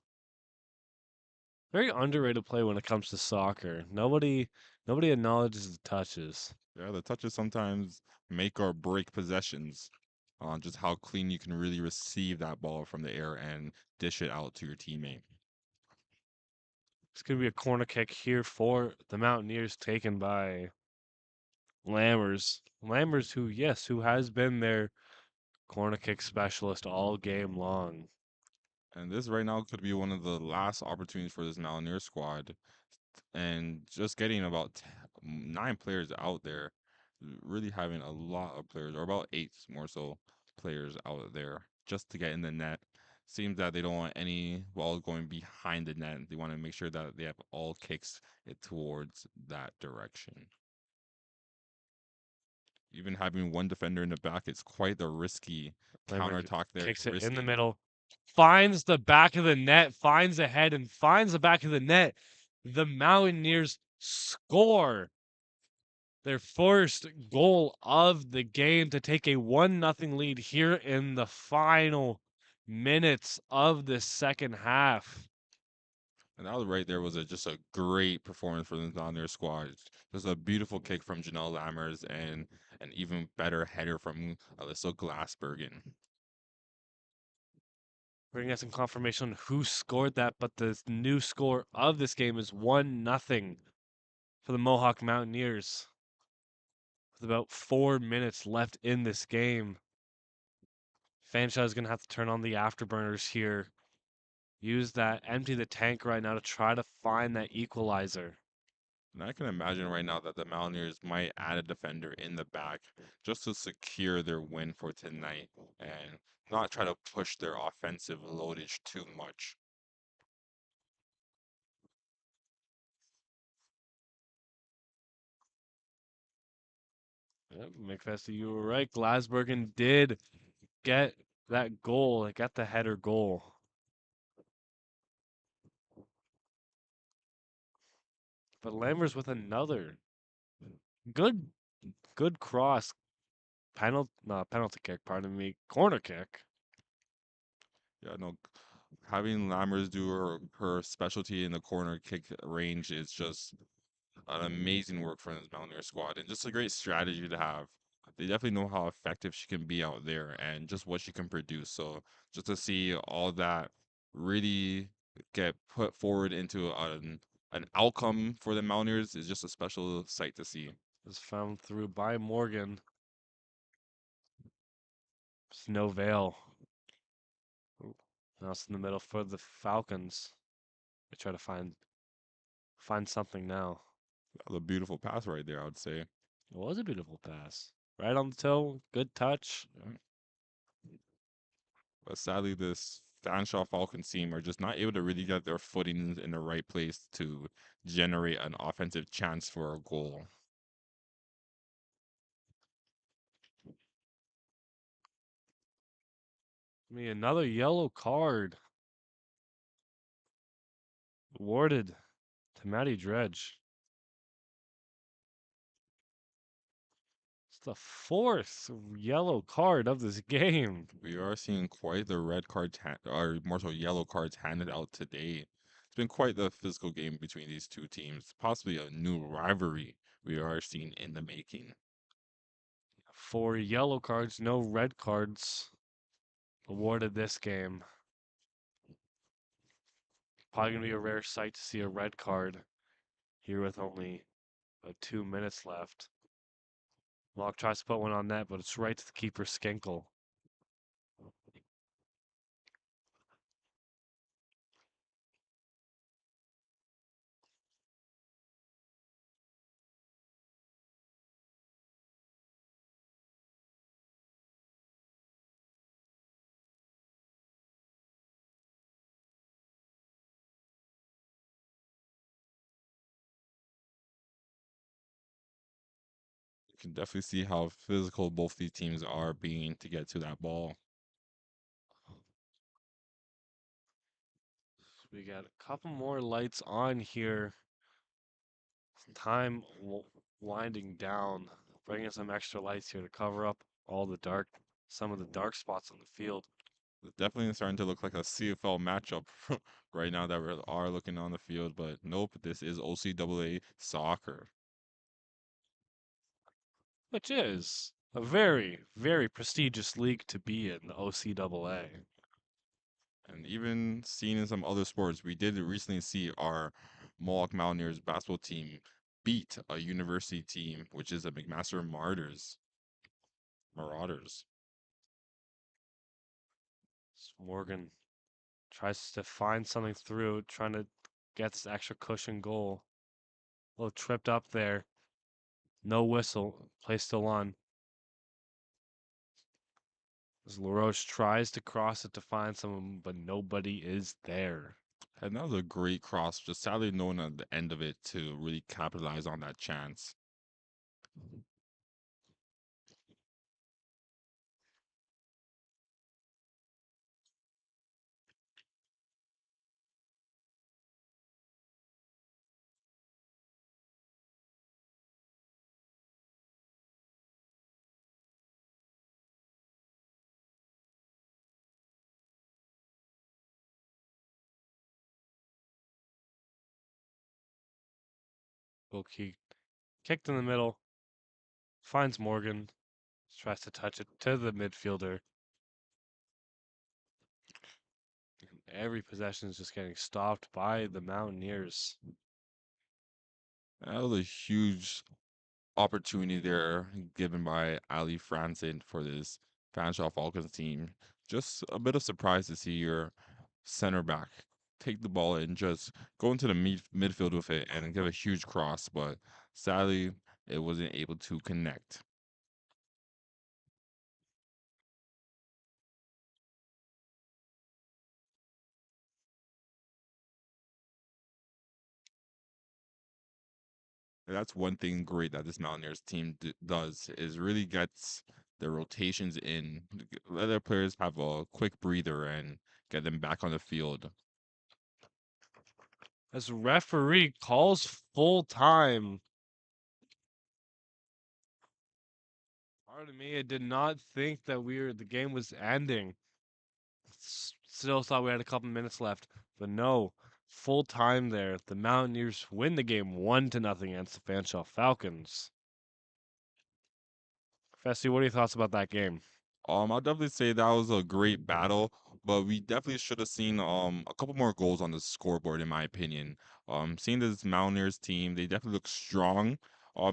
Very underrated play when it comes to soccer. Nobody acknowledges the touches. Yeah, the touches sometimes make or break possessions on just how clean you can really receive that ball from the air and dish it out to your teammate. It's gonna be a corner kick here for the Mountaineers, taken by Lammers. Lammers, who has been their corner kick specialist all game long. And this right now could be one of the last opportunities for this Mountaineer squad. And just getting about 9 players out there, really having a lot of players, or about 8 more so players out there just to get in the net. Seems that they don't want any balls going behind the net. They want to make sure that they have all kicks it towards that direction. Even having one defender in the back, it's quite the risky counter Lammer attack there. kicks it in the Risky. middle, finds the back of the net, finds the head, and finds the back of the net. The Mountaineers score their first goal of the game to take a 1-0 lead here in the final minutes of the second half. And that was right there was just a great performance for the Mountaineer squad. Just a beautiful kick from Janelle Lammers and an even better header from Alyssa Glassbergen. We're gonna get some confirmation on who scored that, but the new score of this game is 1-0 for the Mohawk Mountaineers. With about 4 minutes left in this game. Fanshawe is gonna have to turn on the afterburners here. Use that, empty the tank right now to try to find that equalizer. And I can imagine right now that the Mountaineers might add a defender in the back just to secure their win for tonight and not try to push their offensive loadage too much. Yep, McFesty, you were right. Glasbergen did get that goal. It got the header goal. But Lammers with another good good cross penalty kick, pardon me, corner kick. Yeah, no, having Lammers do her specialty in the corner kick range is just an amazing work from this Mountaineer squad and just a great strategy to have. They definitely know how effective she can be out there and just what she can produce. So just to see all that really get put forward into an outcome for the Mountaineers is just a special sight to see. is found through by Morgan. There's no veil. Ooh, now it's in the middle for the Falcons. They try to find something now. That was a beautiful pass right there, I would say. It was a beautiful pass. Right on the toe, good touch. Yeah. But sadly, this Fanshawe Falcons team are just not able to really get their footing in the right place to generate an offensive chance for a goal. Another yellow card awarded to Matty Dredge. It's the fourth yellow card of this game. We are seeing quite the red cards, or more so yellow cards handed out today. It's been quite the physical game between these two teams. Possibly a new rivalry we are seeing in the making. Four yellow cards, no red cards awarded this game. Probably going to be a rare sight to see a red card here with only 2 minutes left. Mohawk tries to put one on net, but it's right to the keeper, Skinkle. You can definitely see how physical both these teams are being to get to that ball. We got a couple more lights on here. Time winding down, bringing some extra lights here to cover up some of the dark spots on the field. It's definitely starting to look like a CFL matchup right now that we are looking on the field, but nope, this is OCAA soccer. Which is a very, very prestigious league to be in, the OCAA. And even seen in some other sports, we did recently see our Mohawk Mountaineers basketball team beat a university team, which is the McMaster Marauders. Morgan tries to find something through, trying to get this extra cushion goal. A little tripped up there. No whistle. Play still on. As LaRoche tries to cross it to find someone, but nobody is there. And that was a great cross, just sadly no one at the end of it to really capitalize on that chance. Goal kicked in the middle. Finds Morgan. Tries to touch it to the midfielder. Every possession is just getting stopped by the Mountaineers. That was a huge opportunity there given by Ali Franson for this Fanshawe Falcons team. Just a bit of surprise to see your center back take the ball and just go into the midfield with it and give a huge cross, but sadly it wasn't able to connect. And that's one thing great that this Mountaineers team does is really gets their rotations in, let their players have a quick breather and get them back on the field. As referee calls full time. Part of me, I did not think that the game was ending. Still thought we had a couple minutes left, but no, full time there. The Mountaineers win the game 1-0 against the Fanshawe Falcons. Fessy, what are your thoughts about that game? I'll definitely say that was a great battle, but we definitely should have seen a couple more goals on the scoreboard, in my opinion. Seeing this Mountaineers team, they definitely look strong.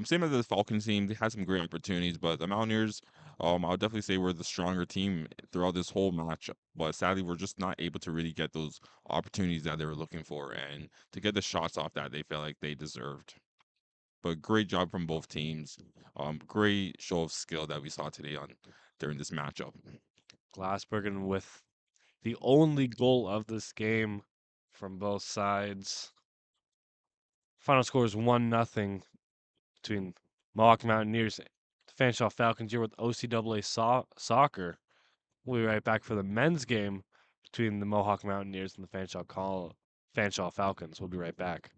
Same as the Falcons team, they had some great opportunities, but the Mountaineers, I'll definitely say we're the stronger team throughout this whole match. But sadly, we're just not able to really get those opportunities that they were looking for, and to get the shots off that they felt like they deserved. But great job from both teams. Great show of skill that we saw today on during this matchup. Glassbergen with the only goal of this game from both sides. Final score is 1-0 between Mohawk Mountaineers and Fanshawe Falcons. You're with OCAA soccer. We'll be right back for the men's game between the Mohawk Mountaineers and the Fanshawe Falcons. We'll be right back.